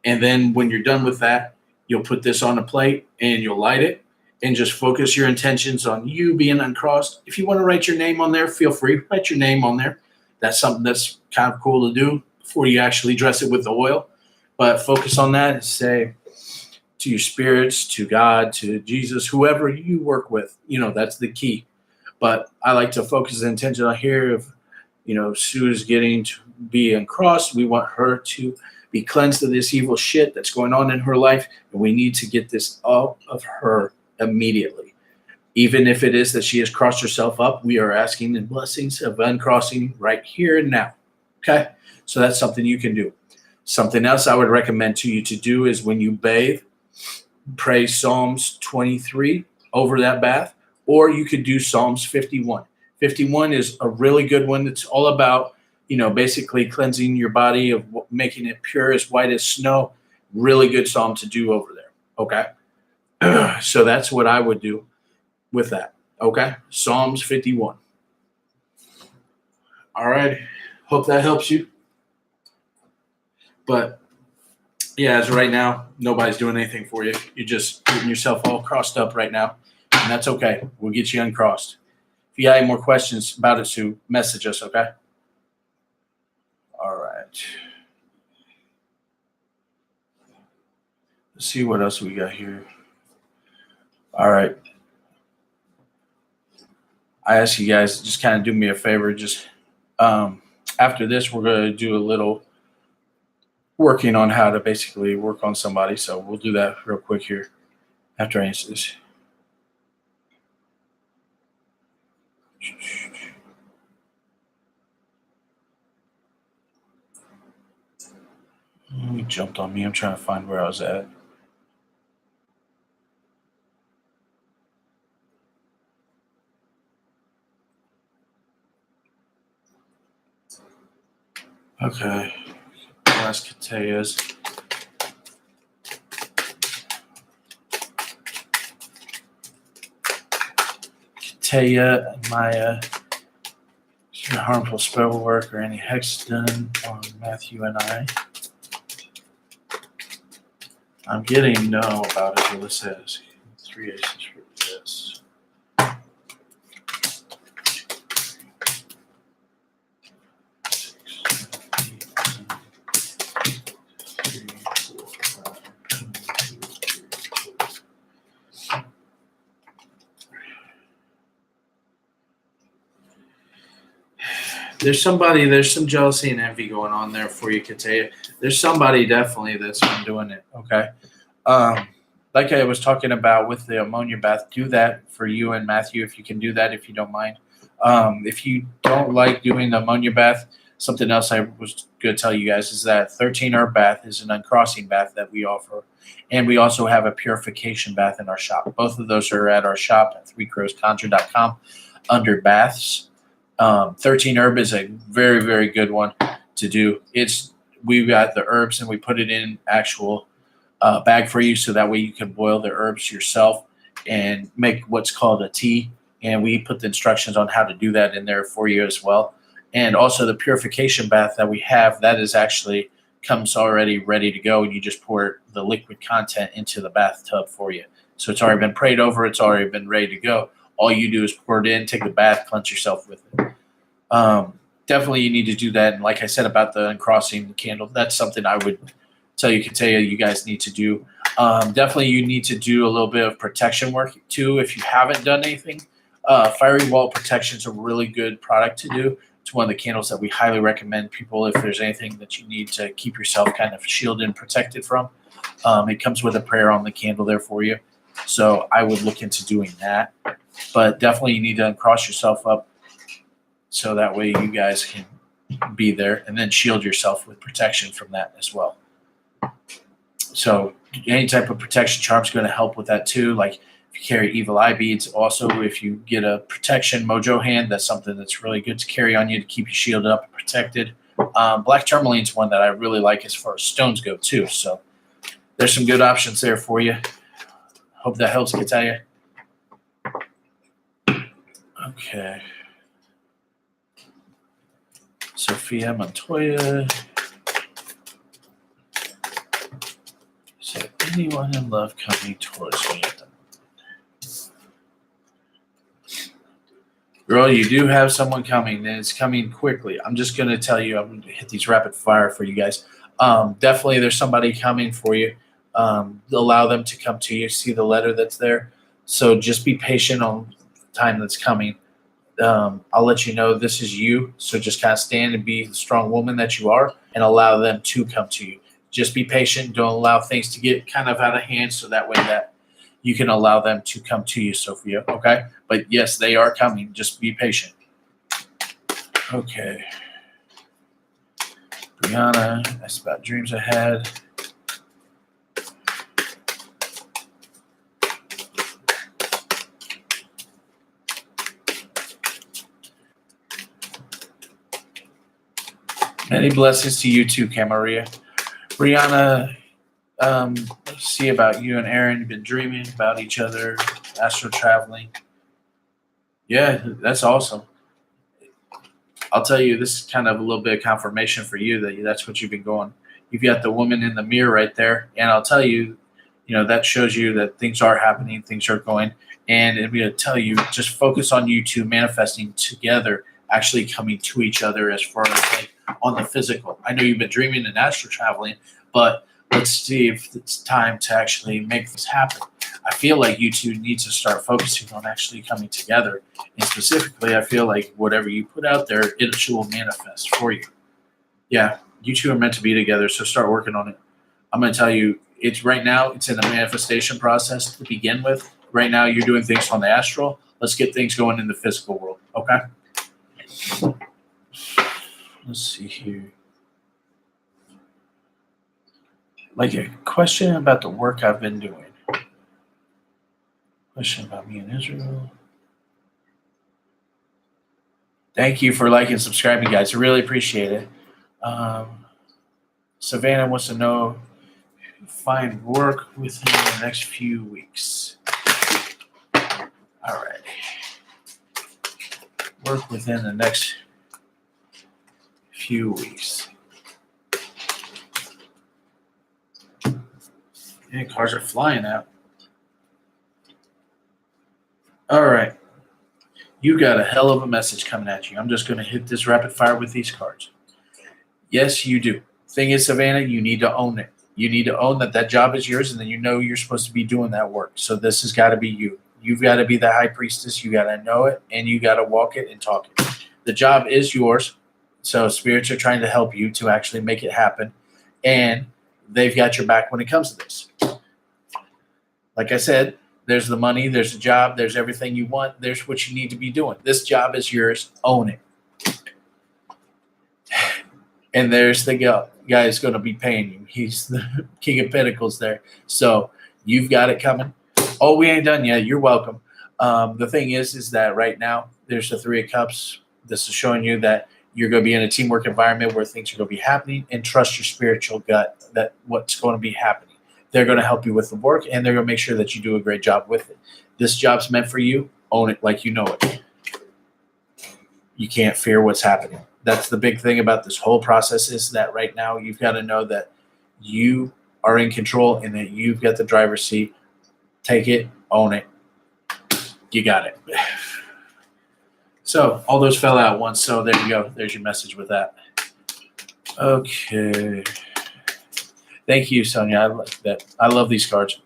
And then when you're done with that, you'll put this on a plate and you'll light it, and just focus your intentions on you being uncrossed. If you want to write your name on there, feel free. Write your name on there. That's something that's kind of cool to do before you actually dress it with the oil. But focus on that and say to your spirits, to God, to Jesus, whoever you work with, that's the key. But I like to focus the intention on here of, Sue's getting to be uncrossed. We want her to be cleansed of this evil shit that's going on in her life. And we need to get this out of her immediately. Even if it is that she has crossed herself up, we are asking the blessings of uncrossing right here and now. Okay? So that's something you can do. Something else I would recommend to you to do is when you bathe, pray Psalms 23 over that bath, or you could do Psalms 51. 51 is a really good one. It's all about, basically cleansing your body, of making it pure as white as snow. Really good psalm to do over there. Okay. So that's what I would do with that. Okay. Psalms 51. All right. Hope that helps you. But yeah, as of right now, nobody's doing anything for you. You're just getting yourself all crossed up right now. And that's okay. We'll get you uncrossed. If you got any more questions about it, Sue, message us, okay? All right. Let's see what else we got here. All right. I ask you guys, just kind of do me a favor. Just after this, we're going to do a little working on how to basically work on somebody. So we'll do that real quick here after I answer this. He jumped on me. I'm trying to find where I was at. Okay. Last Katea's. Katea, Maya, No harmful spell work or any hex done on Matthew and I. I'm getting no about it, what it says. 3 aces for this. There's some jealousy and envy going on there for you, Katea. There's somebody definitely that's been doing it, okay? Like I was talking about with the ammonia bath, do that for you and Matthew if you can do that, if you don't mind. If you don't like doing the ammonia bath, something else I was going to tell you guys is that 13 herb bath is an uncrossing bath that we offer. And we also have a purification bath in our shop. Both of those are at our shop at 3crowsconjure.com under baths. 13 herb is a very, very good one to do. We've got the herbs and we put it in actual bag for you so that way you can boil the herbs yourself and make what's called a tea. And we put the instructions on how to do that in there for you as well. And also the purification bath that we have, that is actually comes already ready to go, and you just pour the liquid content into the bathtub for you. So it's already been prayed over. It's already been ready to go. All you do is pour it in, take the bath, cleanse yourself with it. Definitely you need to do that. And like I said about the uncrossing the candle, that's something I would tell you, Katea, you guys need to do. Definitely you need to do a little bit of protection work too if you haven't done anything. Fiery Wall Protection is a really good product to do. It's one of the candles that we highly recommend people if there's anything that you need to keep yourself kind of shielded and protected from. It comes with a prayer on the candle there for you. So I would look into doing that. But definitely you need to uncross yourself up so that way you guys can be there and then shield yourself with protection from that as well. So any type of protection charm is going to help with that too. Like if you carry evil eye beads, also if you get a protection mojo hand, that's something that's really good to carry on you to keep you shielded up and protected. Black tourmaline is one that I really like as far as stones go too. So there's some good options there for you. Hope that helps, Katea. Okay. Sophia Montoya. Is there anyone in love coming towards me at the moment? Girl, you do have someone coming, and it's coming quickly. I'm just going to tell you, I'm going to hit these rapid fire for you guys. Definitely there's somebody coming for you. Allow them to come to you. See the letter that's there. So just be patient on the time that's coming. I'll let you know this is you. So just kind of stand and be the strong woman that you are and allow them to come to you. Just be patient. Don't allow things to get kind of out of hand so that way that you can allow them to come to you, Sophia. Okay? But yes, they are coming. Just be patient. Okay. Brianna, that's about dreams ahead. Many blessings to you too, Camaria. Brianna, let's see about you and Aaron. You've been dreaming about each other, astral traveling. Yeah, that's awesome. I'll tell you, this is kind of a little bit of confirmation for you that that's what you've been going. You've got the woman in the mirror right there. And I'll tell you, that shows you that things are happening, things are going. And I'm going to tell you, just focus on you two manifesting together, actually coming to each other as far as like on the physical. I know you've been dreaming and astral traveling, but let's see if it's time to actually make this happen. I feel like you two need to start focusing on actually coming together. And specifically, I feel like whatever you put out there, it will manifest for you. Yeah, you two are meant to be together, so start working on it. I'm going to tell you, it's right now, it's in the manifestation process to begin with. Right now, you're doing things on the astral. Let's get things going in the physical world, okay? Let's see here. Like a question about the work I've been doing. Question about me in Israel. Thank you for liking and subscribing, guys. I really appreciate it. Savannah wants to know, find work within the next few weeks. All right. Work within the next few weeks. Yeah, cars are flying out. All right. You got a hell of a message coming at you. I'm just going to hit this rapid fire with these cards. Yes, you do. Thing is, Savannah, you need to own it. You need to own that job is yours, and then you know you're supposed to be doing that work. So this has got to be you. You've got to be the high priestess. You got to know it, and you got to walk it and talk it. The job is yours. So spirits are trying to help you to actually make it happen, and they've got your back when it comes to this. Like I said, there's the money, there's the job, there's everything you want, there's what you need to be doing. This job is yours. Own it. And there's the guy who's going to be paying you. He's the King of Pentacles there. So you've got it coming. Oh, we ain't done yet. You're welcome. The thing is that right now there's the Three of Cups. This is showing you that you're going to be in a teamwork environment where things are going to be happening, and trust your spiritual gut that what's going to be happening. They're going to help you with the work, and they're going to make sure that you do a great job with it. This job's meant for you. Own it like you know it. You can't fear what's happening. That's the big thing about this whole process is that right now you've got to know that you are in control and that you've got the driver's seat. Take it. Own it. You got it. So all those fell out once. So there you go. There's your message with that. Okay. Thank you, Sonia. I like that. I love these cards.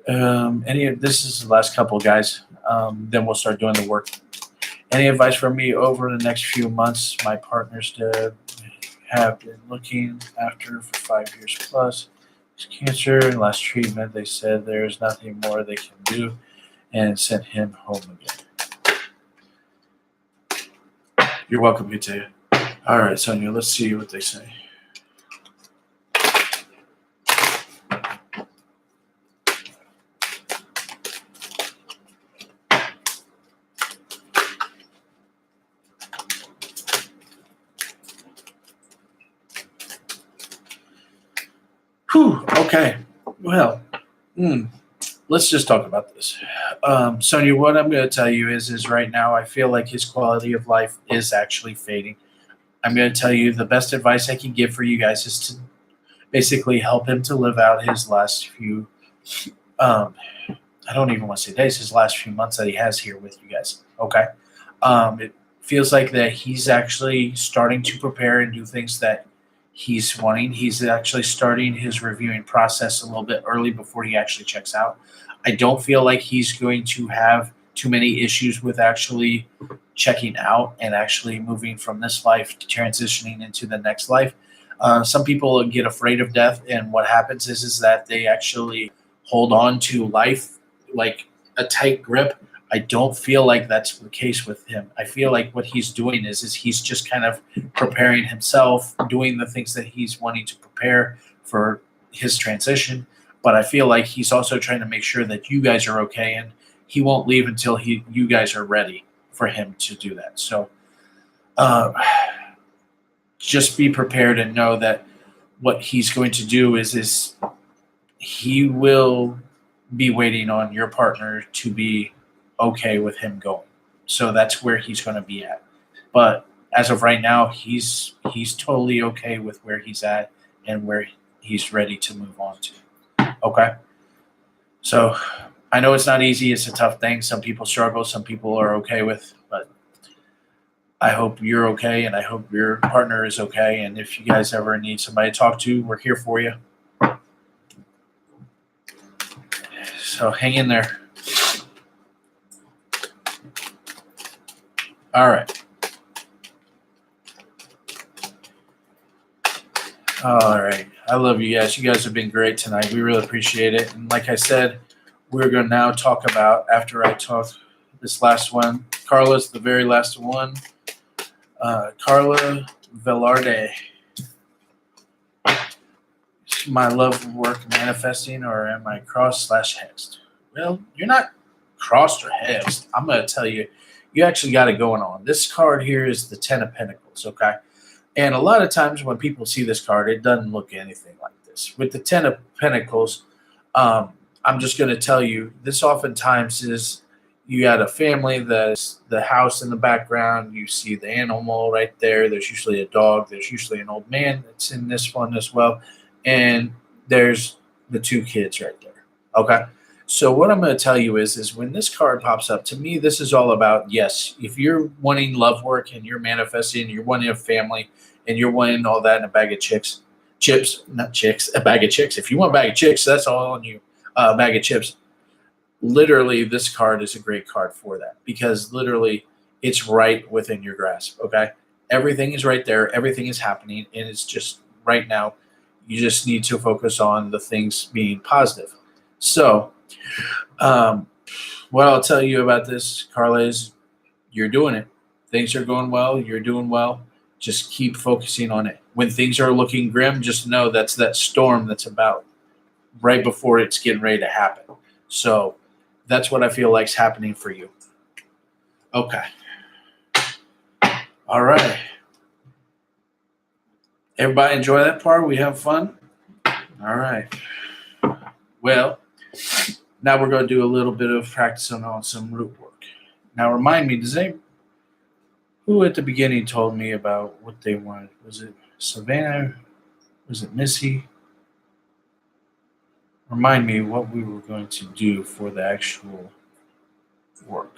This is the last couple, guys. Then we'll start doing the work. Any advice from me over the next few months? My partner's dead. Have been looking after for 5 years plus. His cancer and last treatment, they said there is nothing more they can do and sent him home again. You're welcome, Utea. All right, Sonia, let's see what they say. Whew, okay. Well, let's just talk about this. Sonia, what I'm going to tell you is right now I feel like his quality of life is actually fading. I'm going to tell you the best advice I can give for you guys is to basically help him to live out his last few, I don't even want to say days, his last few months that he has here with you guys. Okay. It feels like that he's actually starting to prepare and do things that he's wanting. He's actually starting his reviewing process a little bit early before he actually checks out. I don't feel like he's going to have too many issues with actually checking out and actually moving from this life to transitioning into the next life. Some people get afraid of death, and what happens is that they actually hold on to life like a tight grip. I don't feel like that's the case with him. I feel like what he's doing is he's just kind of preparing himself, doing the things that he's wanting to prepare for his transition. But I feel like he's also trying to make sure that you guys are okay, and he won't leave until you guys are ready for him to do that. So just be prepared and know that what he's going to do is he will be waiting on your partner to be okay with him going. So that's where he's going to be at. But as of right now, he's totally okay with where he's at and where he's ready to move on to. Okay? So I know it's not easy. It's a tough thing. Some people struggle. Some people are okay with, but I hope you're okay, and I hope your partner is okay. And if you guys ever need somebody to talk to, we're here for you. So hang in there. All right. All right. I love you guys. You guys have been great tonight. We really appreciate it. And like I said, we're going to now talk about, after I talk this last one, Carla's the very last one. Carla Velarde. My love work manifesting, or am I crossed/hexed? Well, you're not crossed or hexed. I'm going to tell you, you actually got it going on. This card here is the Ten of Pentacles, okay? And a lot of times when people see this card, it doesn't look anything like this. With the Ten of Pentacles, I'm just going to tell you, this oftentimes is you got a family that's the house in the background. You see the animal right there. There's usually a dog. There's usually an old man that's in this one as well. And there's the two kids right there. Okay. So what I'm going to tell you is when this card pops up, to me, this is all about, yes, if you're wanting love work and you're manifesting, you're wanting a family and you're wanting all that in a bag of chips, not chicks, a bag of chicks. If you want a bag of chicks, that's all on you. A bag of chips. Literally, this card is a great card for that because literally it's right within your grasp. Okay. Everything is right there. Everything is happening. And it's just right now, you just need to focus on the things being positive. So, um, what I'll tell you about this, Carla, is you're doing it. Things are going well. You're doing well. Just keep focusing on it. When things are looking grim, just know that's that storm that's about right before it's getting ready to happen. So that's what I feel like's happening for you. Okay. All right. Everybody enjoy that part? We have fun? All right. Well, now we're going to do a little bit of practicing on some root work. Now remind me, who at the beginning told me about what they wanted? Was it Savannah? Was it Missy? Remind me what we were going to do for the actual work.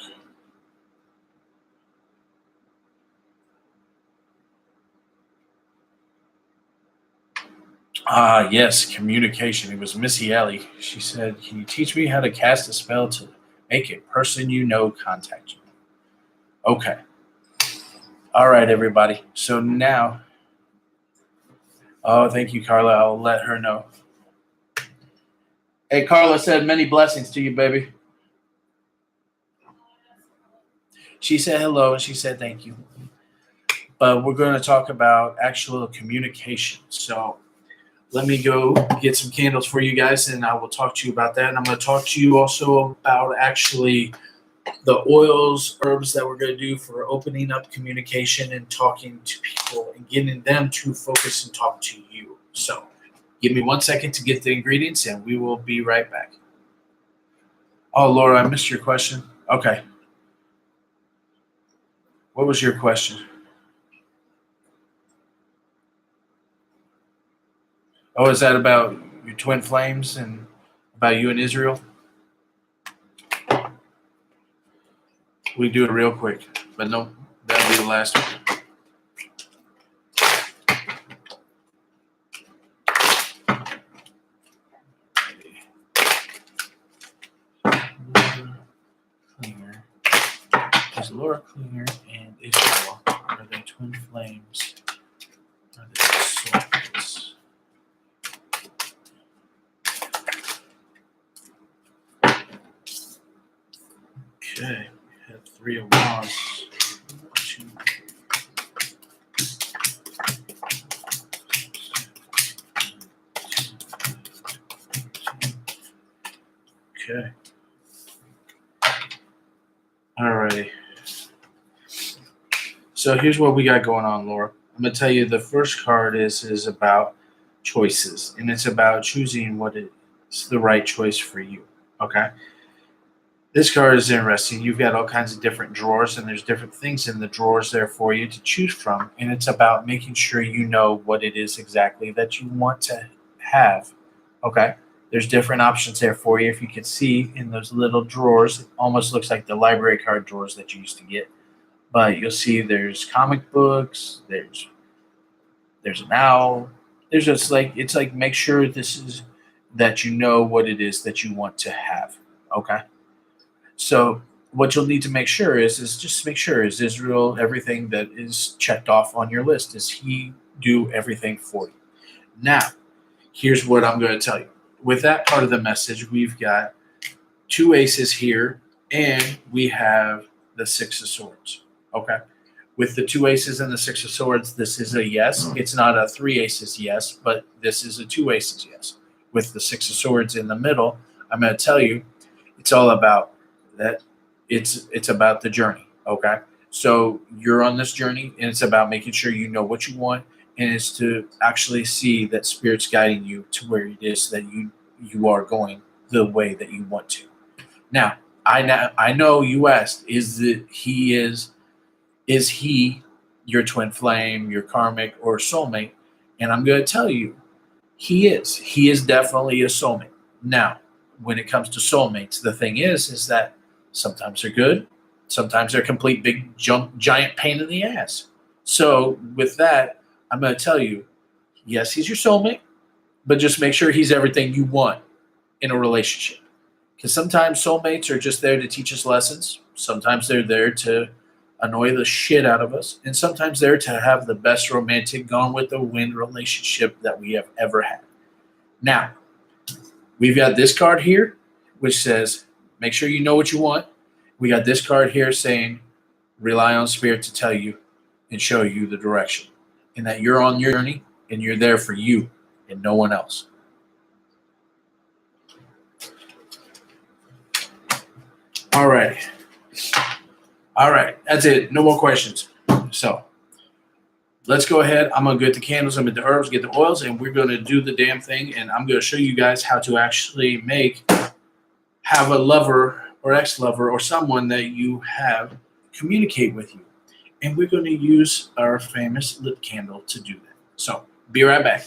Ah, yes, communication. It was Missy Ellie. She said, "Can you teach me how to cast a spell to make a person you know contact you?" Okay. All right, everybody. So now, oh, thank you, Carla. I'll let her know. Hey, Carla said many blessings to you, baby. She said hello and she said thank you. But we're going to talk about actual communication. So let me go get some candles for you guys and I will talk to you about that. And I'm going to talk to you also about actually the oils, herbs that we're going to do for opening up communication and talking to people and getting them to focus and talk to you. So give me 1 second to get the ingredients and we will be right back. Oh, Laura, I missed your question. Okay. What was your question? Oh, is that about your twin flames and about you and Israel? We do it real quick, but no, that'll be the last one. Klinger. Is Laura Klinger and Israel are they twin flames? Are they soulmates? Okay, we have 3 of wands. 2, okay. Alrighty. So here's what we got going on, Laura. I'm gonna tell you the first card is about choices, and it's about choosing what is the right choice for you. Okay. This card is interesting. You've got all kinds of different drawers, and there's different things in the drawers there for you to choose from. And it's about making sure you know what it is exactly that you want to have. Okay. There's different options there for you. If you can see in those little drawers, it almost looks like the library card drawers that you used to get. But you'll see there's comic books, there's an owl. There's just like it's like make sure this is that you know what it is that you want to have. Okay. So what you'll need to make sure is just make sure is Israel everything that is checked off on your list? Does he do everything for you? Now, here's what I'm going to tell you. With that part of the message, we've got 2 aces here, and we have the 6 of swords. Okay. With the 2 aces and the 6 of swords, this is a yes. It's not a 3 aces yes, but this is a 2 aces yes. With the 6 of swords in the middle, I'm going to tell you it's all about that. It's about the journey. Okay. So you're on this journey and it's about making sure you know what you want and it's to actually see that spirit's guiding you to where it is that you are going the way that you want to. Now, I know you asked, is he your twin flame, your karmic or soulmate? And I'm going to tell you, he is. He is definitely a soulmate. Now, when it comes to soulmates, the thing is that sometimes they're good, sometimes they're a complete big giant pain in the ass. So with that, I'm going to tell you, yes, he's your soulmate, but just make sure he's everything you want in a relationship. Because sometimes soulmates are just there to teach us lessons. Sometimes they're there to annoy the shit out of us. And sometimes they're to have the best romantic gone with the wind relationship that we have ever had. Now, we've got this card here, which says, make sure you know what you want. We got this card here saying, rely on spirit to tell you and show you the direction. And that you're on your journey and you're there for you and no one else. All right. All right. That's it. No more questions. So let's go ahead. I'm going to get the candles, I'm going to get the herbs, get the oils, and we're going to do the damn thing. And I'm going to show you guys how to actually have a lover or ex-lover or someone that you have communicate with you. And we're going to use our famous lip candle to do that. So be right back.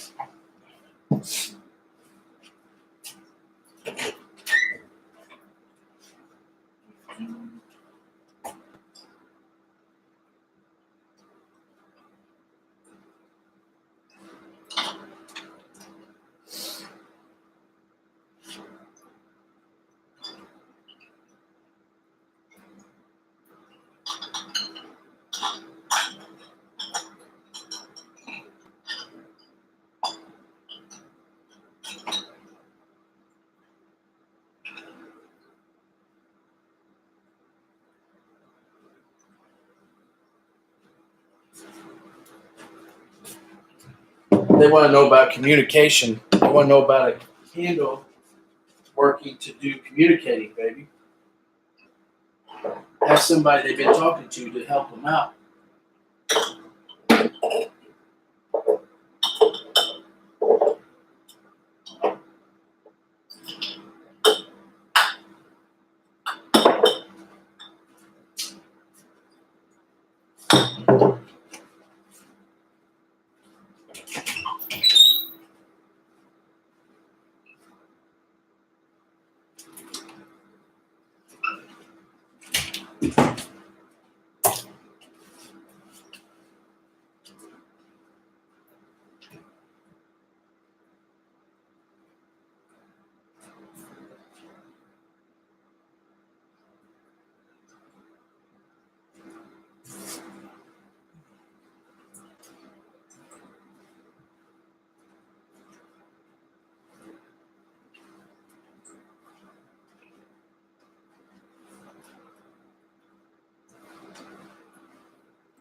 They want to know about communication. They want to know about a candle working to do communicating, baby. Have somebody they've been talking to help them out.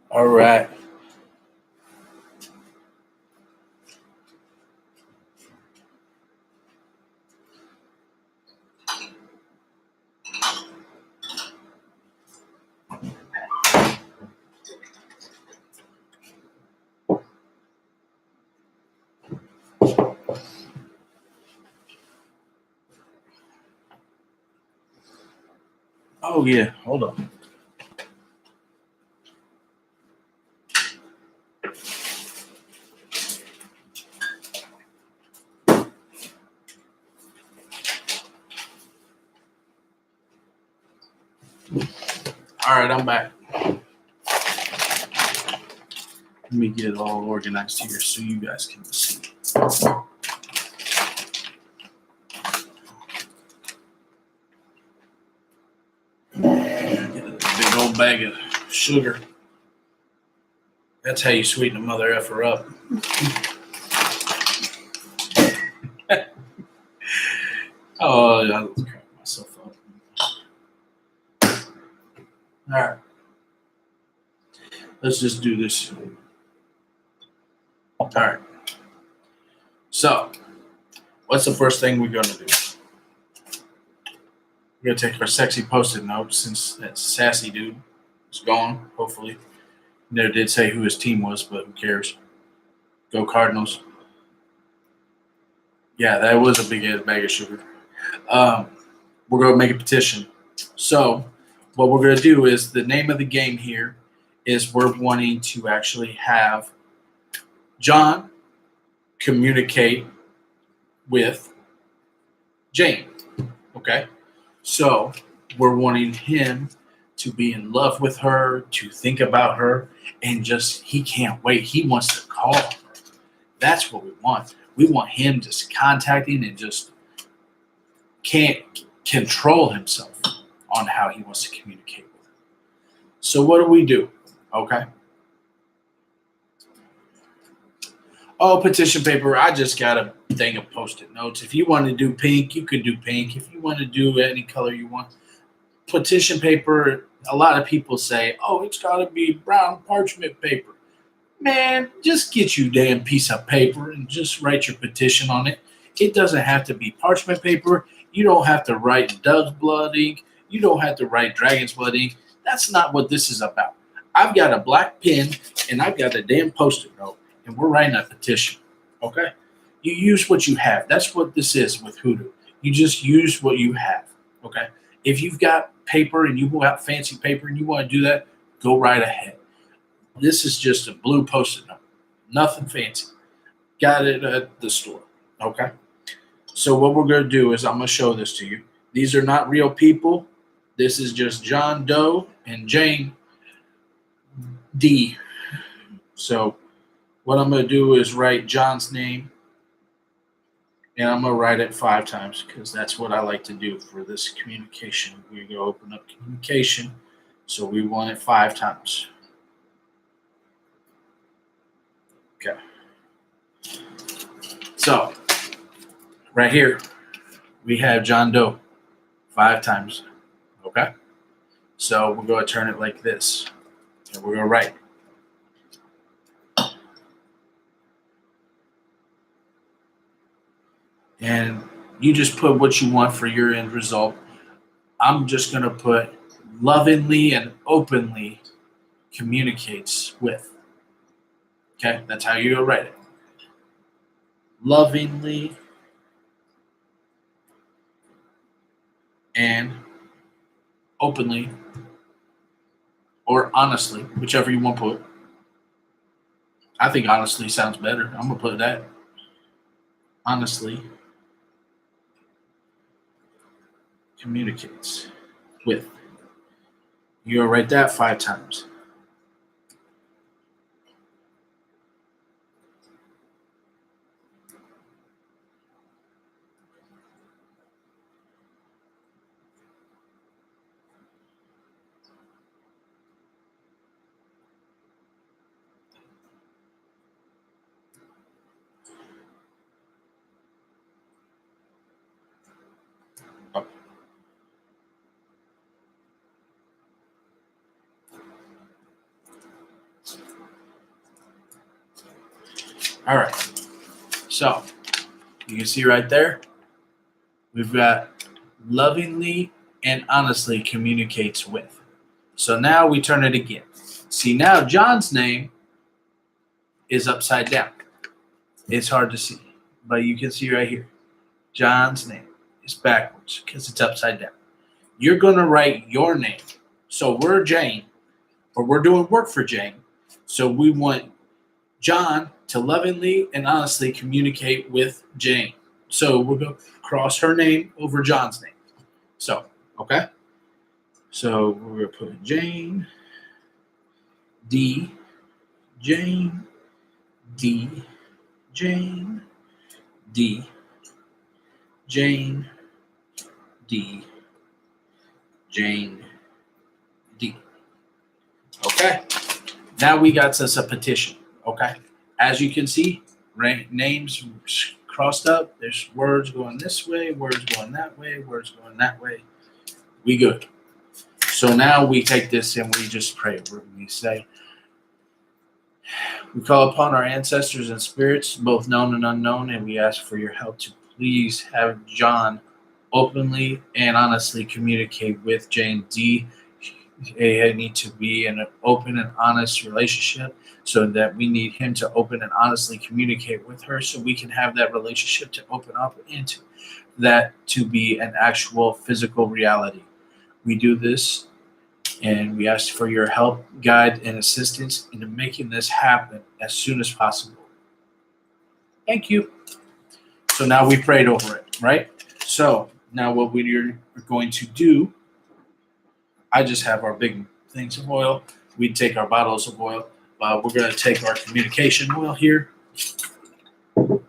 All right. Oh, yeah. Hold on. All right, I'm back. Let me get it all organized here so you guys can see. Get a big old bag of sugar. That's how you sweeten a mother effer up. Oh, I crack myself up. All right. Let's just do this. All right. So, what's the first thing we're going to do? We're going to take our sexy post-it note since that sassy dude is gone, hopefully. Never did say who his team was, but who cares? Go Cardinals. Yeah, that was a big ass bag of sugar. We're going to make a petition So what we're going to do is the name of the game here is we're wanting to actually have John communicate with Jane. Okay. So we're wanting him to be in love with her, to think about her, and just he can't wait. He wants to call her. That's what we want. We want him just contacting and just can't control himself on how he wants to communicate with her. So what do we do? Okay. Oh, petition paper. I just got a thing of Post-it notes. If you want to do pink, you could do pink. If you want to do any color you want. Petition paper, a lot of people say, oh, it's got to be brown parchment paper. Man, just get you a damn piece of paper and just write your petition on it. It doesn't have to be parchment paper. You don't have to write Dove's blood ink. You don't have to write Dragon's blood ink. That's not what this is about. I've got a black pen and I've got a damn Post-it note, and we're writing a petition. Okay? You use what you have. That's what this is with Hoodoo. You just use what you have. Okay? If you've got paper and you got fancy paper and you want to do that, go right ahead. This is just a blue Post-it note. Nothing fancy. Got it at the store. Okay? So what we're going to do is I'm going to show this to you. These are not real people. This is just John Doe and Jane D. So what I'm going to do is write John's name, and I'm going to write it 5 times because that's what I like to do for this communication. We're going to open up communication, so we want it 5 times. Okay. So right here, we have John Doe 5 times. Okay. So we're going to turn it like this, and we're going to write. And you just put what you want for your end result. I'm just going to put lovingly and openly communicates with. Okay, that's how you write it. Lovingly and openly, or honestly, whichever you want to put. I think honestly sounds better. I'm going to put that. Honestly communicates with. You'll write that 5 times. All right. So you can see right there, we've got lovingly and honestly communicates with. So now we turn it again. See, now John's name is upside down. It's hard to see, but you can see right here. John's name is backwards because it's upside down. You're going to write your name. So we're Jane, or we're doing work for Jane. So we want John to lovingly and honestly communicate with Jane. So we're going to cross her name over John's name. So, okay? So we're going to put Jane, D, Jane, D, Jane, D, Jane, D, Jane, D. Okay? Now we got us a petition. Okay? As you can see, names crossed up. There's words going this way, words going that way, words going that way. We good. So now we take this and we just pray. We say, we call upon our ancestors and spirits, both known and unknown, and we ask for your help to please have John openly and honestly communicate with Jane D. They need to be in an open and honest relationship, so that we need him to open and honestly communicate with her so we can have that relationship to open up into that to be an actual physical reality. We do this, and we ask for your help, guide, and assistance in making this happen as soon as possible. Thank you. So now we prayed over it, right? So now what we're going to do, I just have our big things of oil. We take our bottles of oil. We're going to take our communication oil here on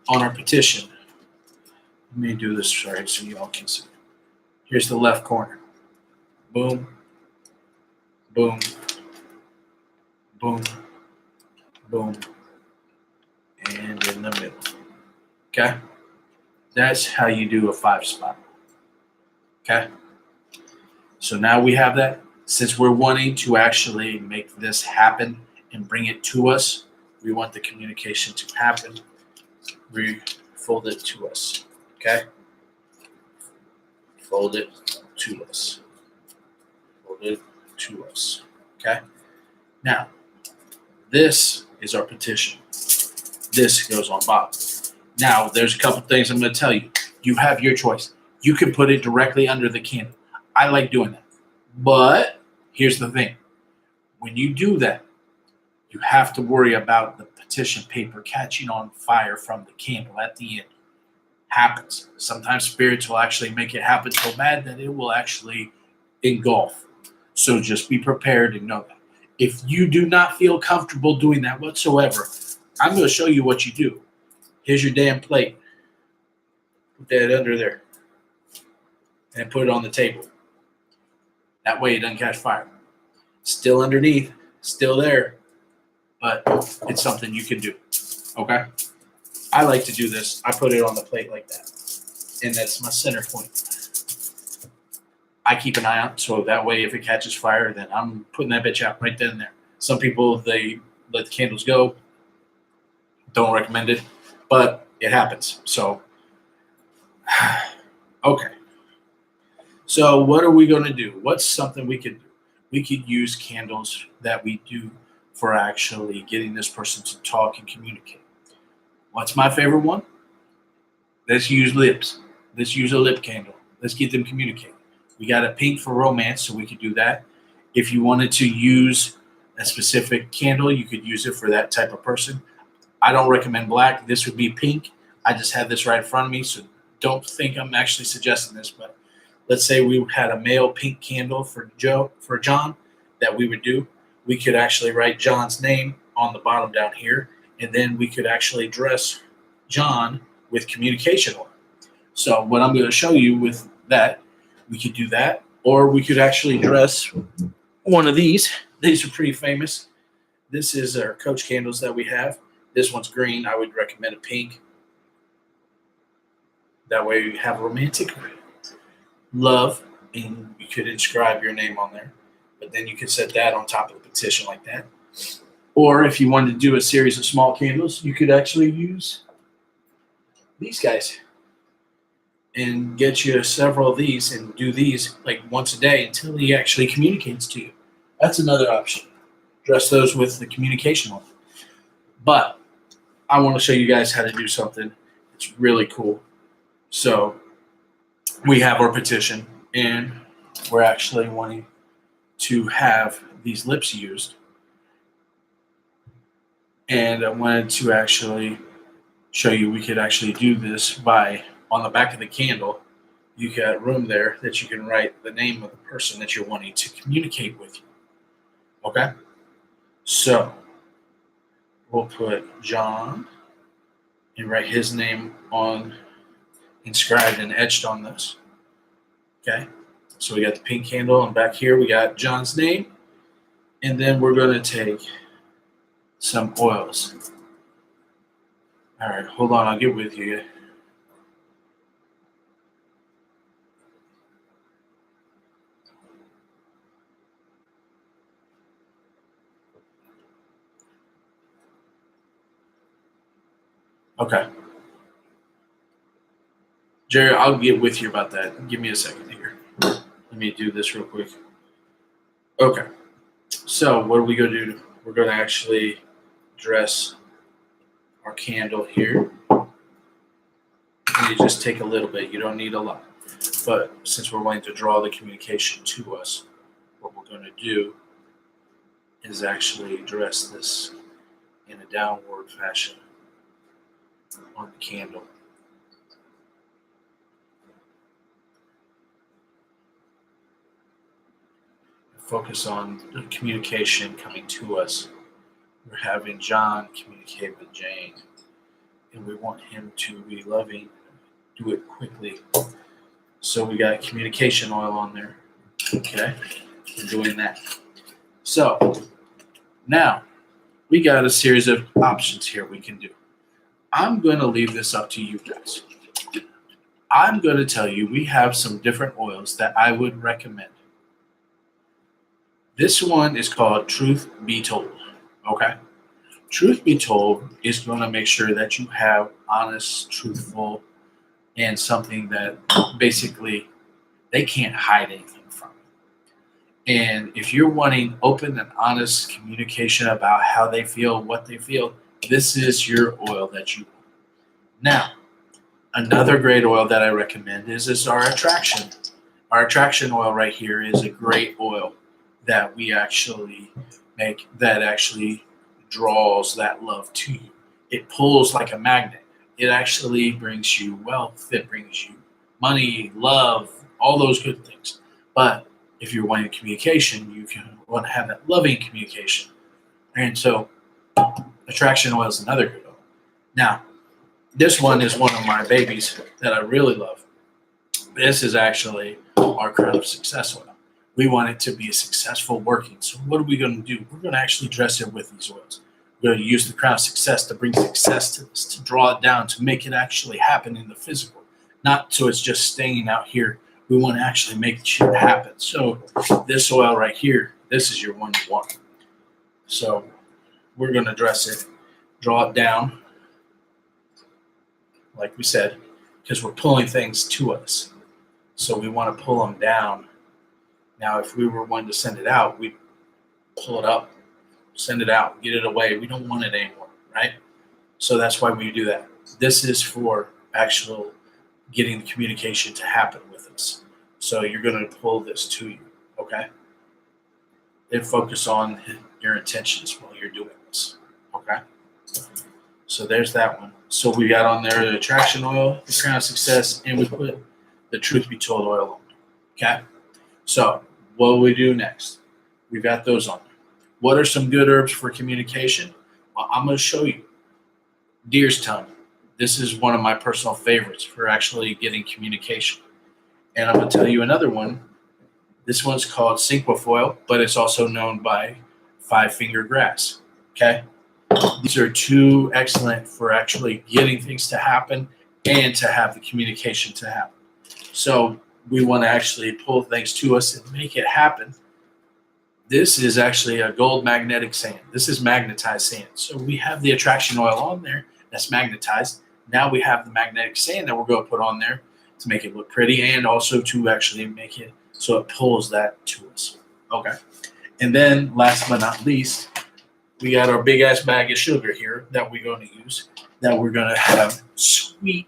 our petition. Let me do this, sorry, so you all can see. Here's the left corner. Boom, boom, boom, boom, and in the middle. Okay? That's how you do a 5-spot. Okay? So now we have that. Since we're wanting to actually make this happen and bring it to us, we want the communication to happen. We fold it to us. Okay? Fold it to us. Fold it to us. Okay? Now, this is our petition. This goes on bottom. Now, there's a couple things I'm going to tell you. You have your choice. You can put it directly under the candle. I like doing that. But here's the thing. When you do that, you have to worry about the petition paper catching on fire from the candle at the end. Happens. Sometimes spirits will actually make it happen so bad that it will actually engulf. So just be prepared and know that. If you do not feel comfortable doing that whatsoever, I'm going to show you what you do. Here's your damn plate. Put that under there. And put it on the table. That way it doesn't catch fire. Still underneath, still there, but it's something you can do. Okay? I like to do this. I put it on the plate like that. And that's my center point. I keep an eye out, so that way if it catches fire, then I'm putting that bitch out right then and there. Some people, they let the candles go. Don't recommend it, but it happens. So, okay. So what are we going to do? What's something we could do? We could use candles that we do for actually getting this person to talk and communicate. What's my favorite one? Let's use lips. Let's use a lip candle. Let's get them communicating. We got a pink for romance, so we could do that. If you wanted to use a specific candle, you could use it for that type of person. I don't recommend black. This would be pink. I just have this right in front of me, so don't think I'm actually suggesting this, but let's say we had a male pink candle for John that we would do. We could actually write John's name on the bottom down here, and then we could actually dress John with communication oil. So what I'm going to show you with that, we could do that, or we could actually dress one of these. These are pretty famous. This is our Coach candles that we have. This one's green. I would recommend a pink. That way you have romantic love, and you could inscribe your name on there. But then you could set that on top of the petition like that. Or if you wanted to do a series of small candles, you could actually use these guys and get you several of these and do these like once a day until he actually communicates to you. That's another option. Dress those with the communication one. But I want to show you guys how to do something. It's really cool. So we have our petition, and we're actually wanting to have these lips used. And I wanted to actually show you we could actually do this by, on the back of the candle, you got room there that you can write the name of the person that you're wanting to communicate with you. Okay? So we'll put John and write his name on, inscribed and etched on this. Okay? So we got the pink candle, and back here we got John's name. And then we're going to take some oils. All right, hold on. I'll get with you. Okay. Jerry, I'll get with you about that. Give me a second here. Let me do this real quick. Okay. So what are we going to do? We're going to actually dress our candle here. And you just take a little bit. You don't need a lot. But since we're wanting to draw the communication to us, what we're going to do is actually dress this in a downward fashion on the candle. Focus on the communication coming to us. We're having John communicate with Jane, and we want him to be loving, do it quickly. So we got communication oil on there. Okay, we're doing that. So now we got a series of options here we can do. I'm going to leave this up to you guys. I'm going to tell you we have some different oils that I would recommend. This one is called Truth Be Told. Okay? Truth Be Told is going to make sure that you have honest, truthful, and something that basically they can't hide anything from. And if you're wanting open and honest communication about how they feel, what they feel, this is your oil that you want. Now, another great oil that I recommend is our attraction. Our attraction oil right here is a great oil that we actually make that actually draws that love to you. It pulls like a magnet. It actually brings you wealth. It brings you money, love, all those good things. But if you're wanting communication, you want to have that loving communication. And so attraction oil is another good oil. Now, this one is one of my babies that I really love. This is actually our Crown of Success oil. We want it to be successful working. So what are we going to do? We're going to actually dress it with these oils. We're going to use the Crown of Success to bring success to this, to draw it down, to make it actually happen in the physical. Not so it's just staying out here. We want to actually make shit happen. So this oil right here, this is your one you want. So we're going to dress it, draw it down, like we said, because we're pulling things to us. So we want to pull them down. Now, if we were wanting to send it out, we'd pull it up, send it out, get it away. We don't want it anymore, right? So that's why we do that. This is for actual getting the communication to happen with us. So you're going to pull this to you, okay? Then focus on your intentions while you're doing this, okay? So there's that one. So we got on there the attraction oil, the Crown of Success, and we put the Truth Be Told oil on there, okay? So what do we do next? We've got those on there. What are some good herbs for communication? Well, I'm going to show you. Deer's tongue. This is one of my personal favorites for actually getting communication. And I'm going to tell you another one. This one's called cinquefoil, but it's also known by five-finger grass. Okay? These are two excellent for actually getting things to happen and to have the communication to happen. So we want to actually pull things to us and make it happen. This is actually a gold magnetic sand. This is magnetized sand. So we have the attraction oil on there that's magnetized. Now we have the magnetic sand that we're going to put on there to make it look pretty and also to actually make it so it pulls that to us. Okay. And then last but not least, we got our big ass bag of sugar here that we're going to use, that we're going to have sweet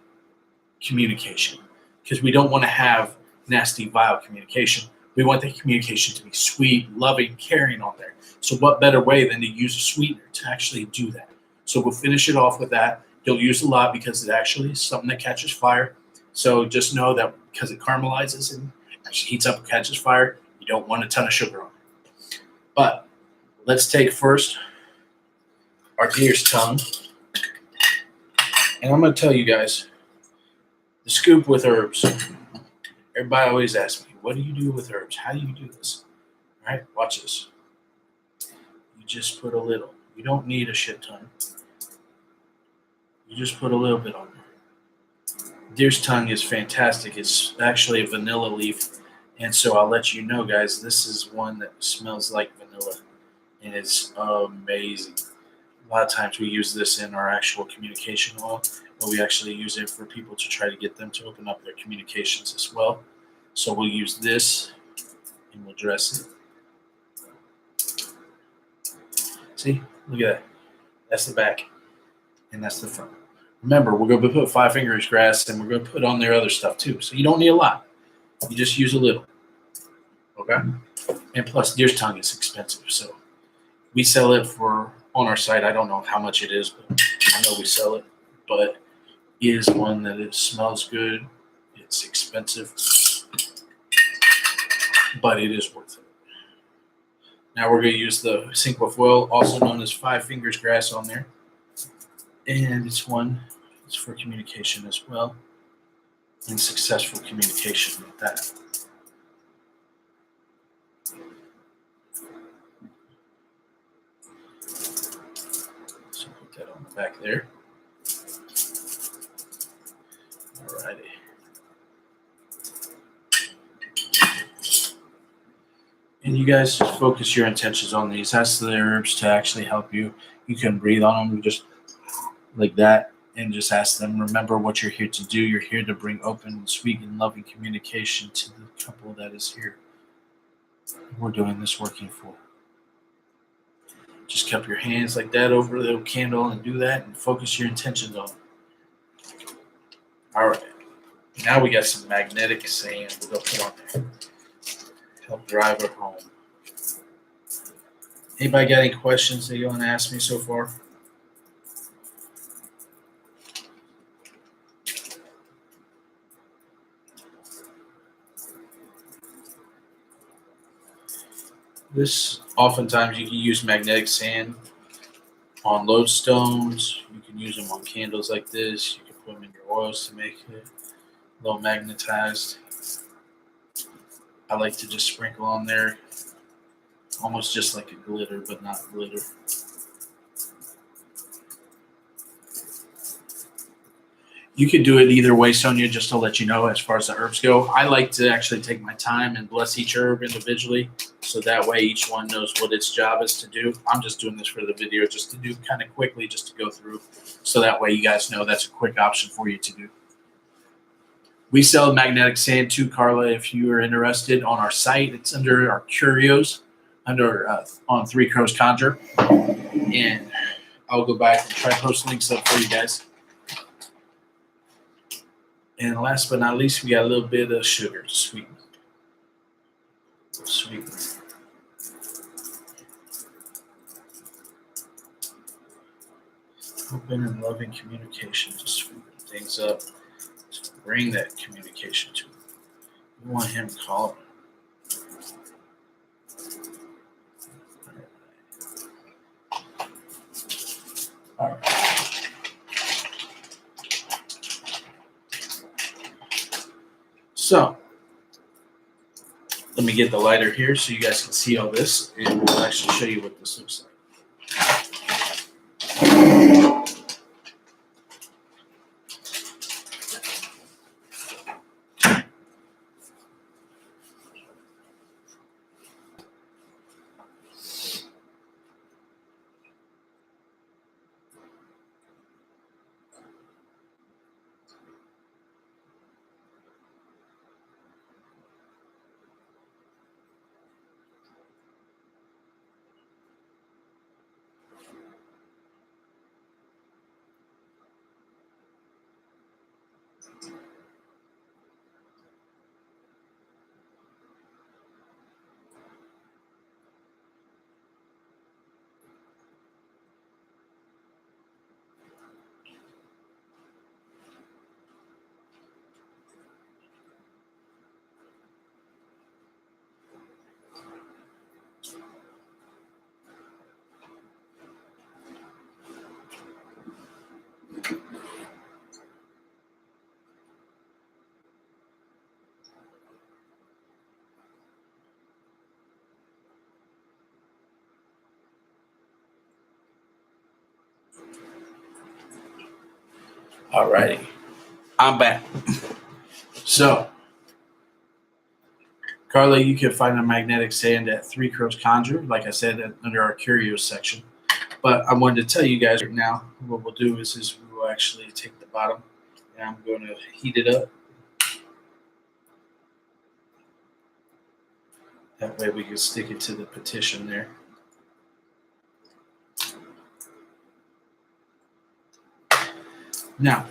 communication, because we don't want to have nasty, vile communication. We want the communication to be sweet, loving, caring on there. So what better way than to use a sweetener to actually do that? So we'll finish it off with that. You'll use a lot because it actually is something that catches fire. So just know that because it caramelizes and actually heats up and catches fire, you don't want a ton of sugar on it. But let's take first our deer's tongue. And I'm going to tell you guys the scoop with herbs. Everybody always asks me, what do you do with herbs? How do you do this? All right, watch this. You just put a little. You don't need a shit ton. You just put a little bit on there. Deer's tongue is fantastic. It's actually a vanilla leaf. And so I'll let you know, guys, this is one that smells like vanilla. And it's amazing. A lot of times we use this in our actual communication oil, but we actually use it for people to try to get them to open up their communications as well. So we'll use this and we'll dress it. See, look at that. That's the back and that's the front. Remember, we're going to put five fingers grass and we're going to put on their other stuff too. So you don't need a lot. You just use a little, okay? And plus, deer's tongue is expensive, so we sell it for on our site. I don't know how much it is, but I know we sell it. But it is one that it smells good. It's expensive, but it is worth it. Now we're going to use the Cinque Foil, also known as Five Fingers Grass, on there, and it's for communication as well, and successful communication with that. So put that on the back there. Alrighty. And you guys just focus your intentions on these. Ask the herbs to actually help you. You can breathe on them just like that and just ask them, remember what you're here to do. You're here to bring open, sweet, and loving communication to the couple that is here. We're doing this working for. Just keep your hands like that over the candle and do that and focus your intentions on it. All right. Now we got some magnetic sand we're going to put on there. Help drive it home. Anybody got any questions that you want to ask me so far? This, oftentimes you can use magnetic sand on lodestones. You can use them on candles like this. You can put them in your oils to make it a little magnetized. I like to just sprinkle on there, almost just like a glitter, but not glitter. You could do it either way, Sonia, just to let you know as far as the herbs go. I like to actually take my time and bless each herb individually, so that way each one knows what its job is to do. I'm just doing this for the video just to do kind of quickly, just to go through, so that way you guys know that's a quick option for you to do. We sell magnetic sand too, Carla, if you are interested, on our site. It's under our curios, on Three Crows Conjure. And I'll go back and try to post links up for you guys. And last but not least, we got a little bit of sugar to sweeten. Open and loving communication to sweeten things up. To bring that communication to him. We want him calling. All right. So, let me get the lighter here so you guys can see all this, and we'll actually show you what this looks like. All righty, I'm back. So, Carla, you can find a magnetic sand at Three Crows Conjure, like I said, under our curios section. But I wanted to tell you guys right now, what we'll do is we will actually take the bottom, and I'm going to heat it up. That way we can stick it to the petition there. Now,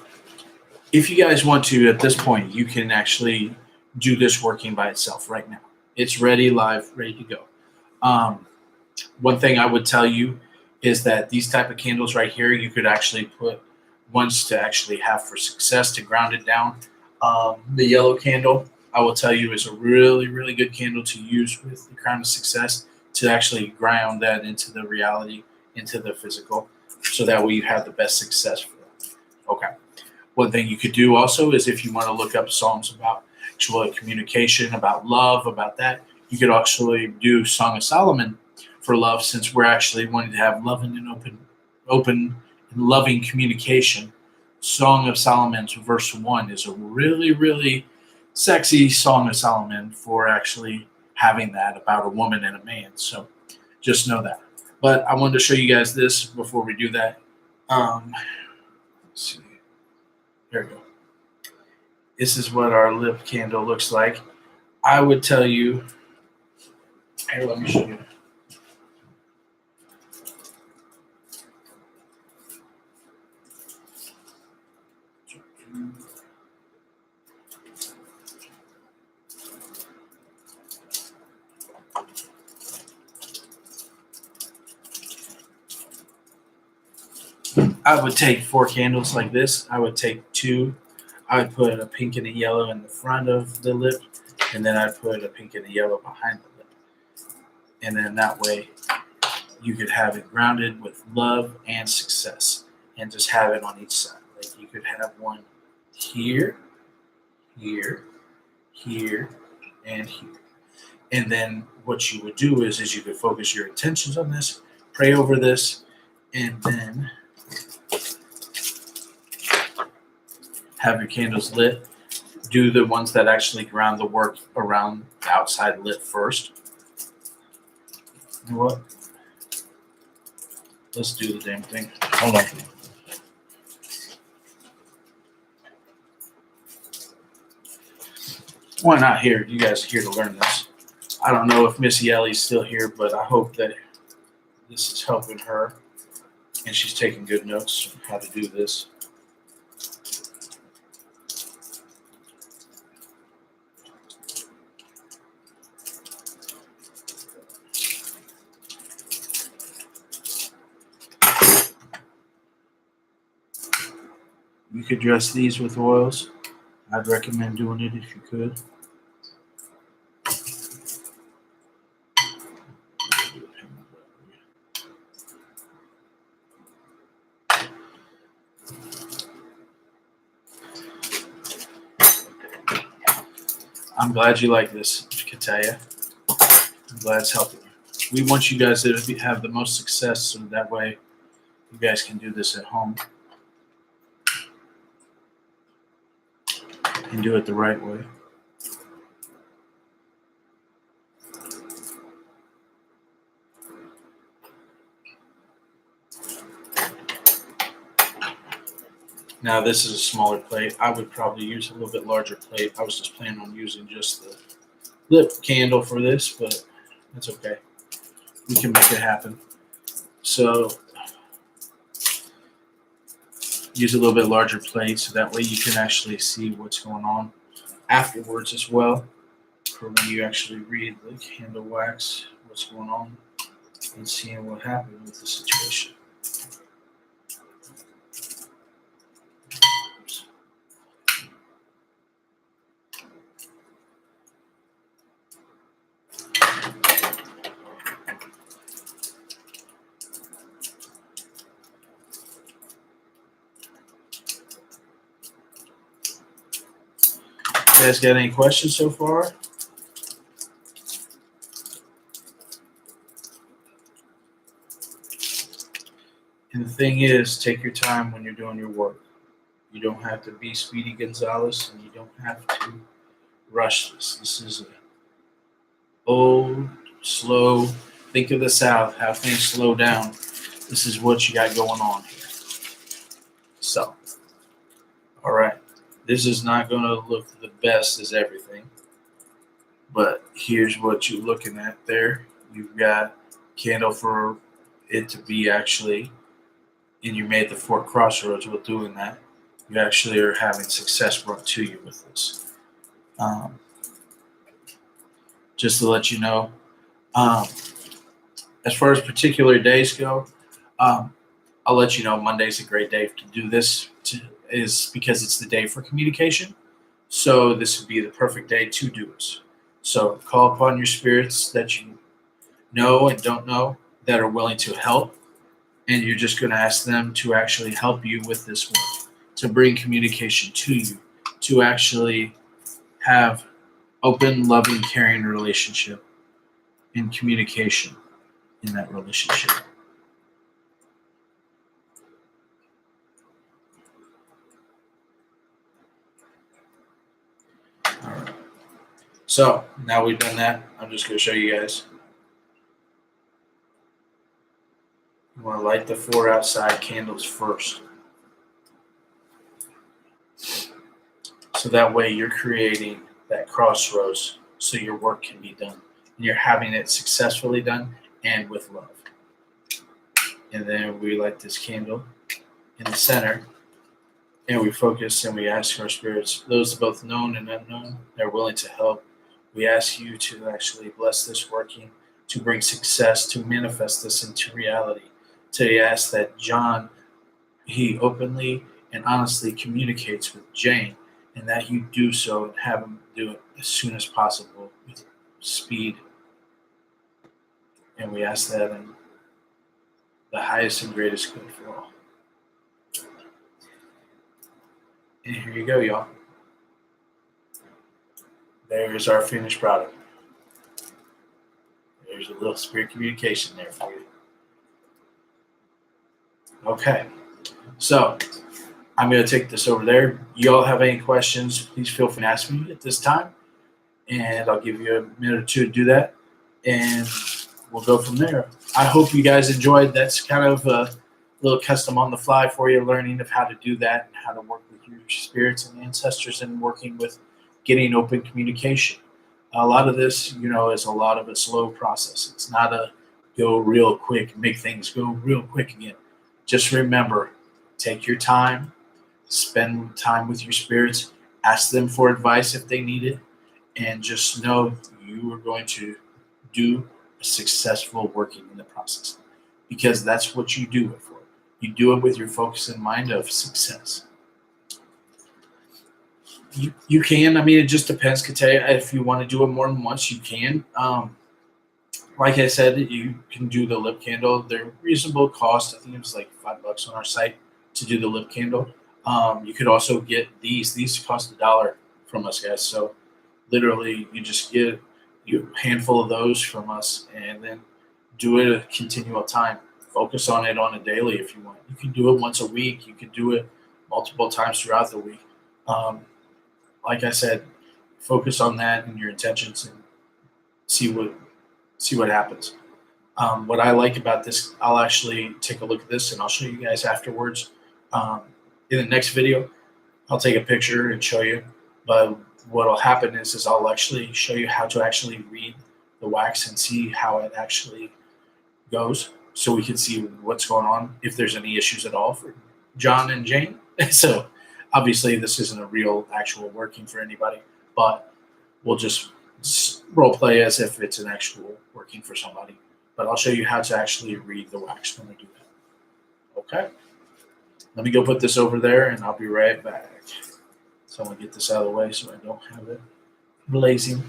if you guys want to, at this point, you can actually do this working by itself right now. It's ready, live, ready to go. Um, One thing I would tell you is that these type of candles right here, you could actually put ones to actually have for success to ground it down. The yellow candle, I will tell you, is a really, really good candle to use with the crown of success to actually ground that into the reality, into the physical, so that way you have the best success for it. Okay. One thing you could do also is if you want to look up songs about actual communication, about love, about that, you could actually do Song of Solomon for love, since we're actually wanting to have loving and open and loving communication. Song of Solomon's verse 1 is a really, really sexy Song of Solomon for actually having that about a woman and a man. So just know that. But I wanted to show you guys this before we do that. Let's see. There we go. This is what our lip candle looks like. I would tell you, here, let me show you. I would take 4 candles like this. I would take 2. I would put a pink and a yellow in the front of the lip, and then I'd put a pink and a yellow behind the lip. And then that way you could have it grounded with love and success, and just have it on each side. Like you could have one here, here, here, and here. And then what you would do is you could focus your intentions on this, pray over this, and then have your candles lit. Do the ones that actually ground the work around the outside lit first. You know what? Let's do the damn thing. Hold on. Why not here? You guys are here to learn this. I don't know if Missy Ellie's still here, but I hope that this is helping her and she's taking good notes on how to do this. You could dress these with oils. I'd recommend doing it if you could. I'm glad you like this, Kataya. I'm glad it's helping you. We want you guys to have the most success, so that way you guys can do this at home and do it the right way. Now this is a smaller plate. I would probably use a little bit larger plate. I was just planning on using just the lip candle for this, but that's okay. We can make it happen. So use a little bit larger plate so that way you can actually see what's going on afterwards as well, for when you actually read the candle wax, what's going on, and seeing what happened with the situation. You guys got any questions so far? And the thing is, take your time when you're doing your work. You don't have to be Speedy Gonzalez, and you don't have to rush this. This is a old, slow. Think of the South, how things slow down. This is what you got going on here. So, all right. This is not going to look the best as everything, but here's what you're looking at there. You've got candle for it to be actually, and you made the 4 crossroads with doing that. You actually are having success brought to you with this. just to let you know. Um, as far as particular days go, um, I'll let you know Monday's a great day to do this. Is because it's the day for communication. So this would be the perfect day to do it. So call upon your spirits that you know and don't know that are willing to help, and you're just going to ask them to actually help you with this work, to bring communication to you, to actually have open, loving, caring relationship and communication in that relationship. All right. So now we've done that, I'm just going to show you guys. You want to light the 4 outside candles first. So that way you're creating that crossroads so your work can be done. And you're having it successfully done and with love. And then we light this candle in the center and we focus and we ask our spirits, those both known and unknown, that are willing to help. We ask you to actually bless this working, to bring success, to manifest this into reality. To ask that John, he openly and honestly communicates with Jane, and that you do so and have him do it as soon as possible with speed. And we ask that in the highest and greatest good for all. And here you go, y'all. There's our finished product. There's a little spirit communication there for you. Okay, so I'm going to take this over there. Y'all have any questions, please feel free to ask me at this time. And I'll give you a minute or two to do that. And we'll go from there. I hope you guys enjoyed. That's kind of a little custom on the fly for you, learning of how to do that and how to work with your spirits and ancestors and working with getting open communication. A lot of this, is a lot of a slow process. It's not a go real quick, make things go real quick again. Just remember, take your time, spend time with your spirits, ask them for advice if they need it, and just know you are going to do a successful working in the process, because that's what you do it for. You do it with your focus in mind of success. You can. I mean, it just depends. Kataya, if you want to do it more than once, you can. Like I said, you can do the lip candle. They're reasonable cost. I think it was like $5 on our site to do the lip candle. You could also get these. These cost $1 from us, guys. So literally, you just get a handful of those from us, and then do it a continual time. Focus on it on a daily if you want. You can do it once a week. You can do it multiple times throughout the week. Um, like I said, focus on that and your intentions, and see what happens. What I like about this, I'll actually take a look at this and I'll show you guys afterwards. Um, in the next video, I'll take a picture and show you. But what will happen is I'll actually show you how to actually read the wax and see how it actually goes, so we can see what's going on, if there's any issues at all for John and Jane. So obviously this isn't a real actual working for anybody, but we'll just role play as if it's an actual working for somebody. But I'll show you how to actually read the wax when we do that. Okay? Let me go put this over there and I'll be right back. So I'm going to get this out of the way so I don't have it blazing.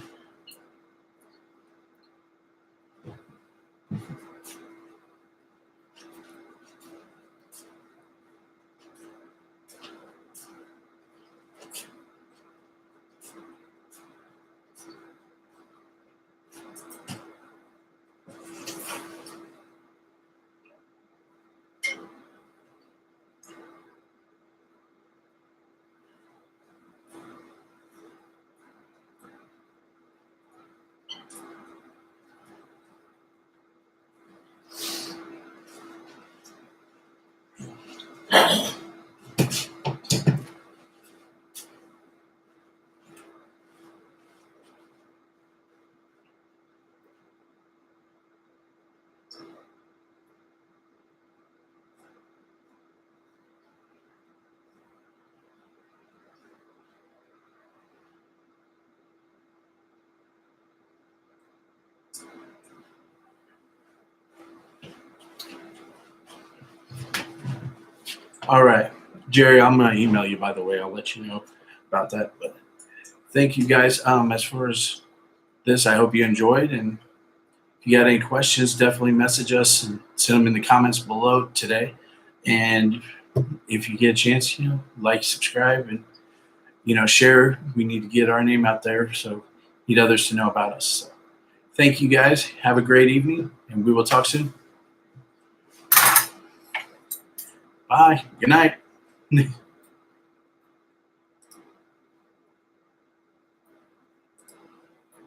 All right, Jerry, I'm gonna email you, by the way. I'll let you know about that. But thank you guys. As far as this, I hope you enjoyed, and if you got any questions, definitely message us and send them in the comments below today. And if you get a chance, like, subscribe, and share. We need to get our name out there, so need others to know about us. So, thank you guys. Have a great evening, and we will talk soon. Bye. Good night.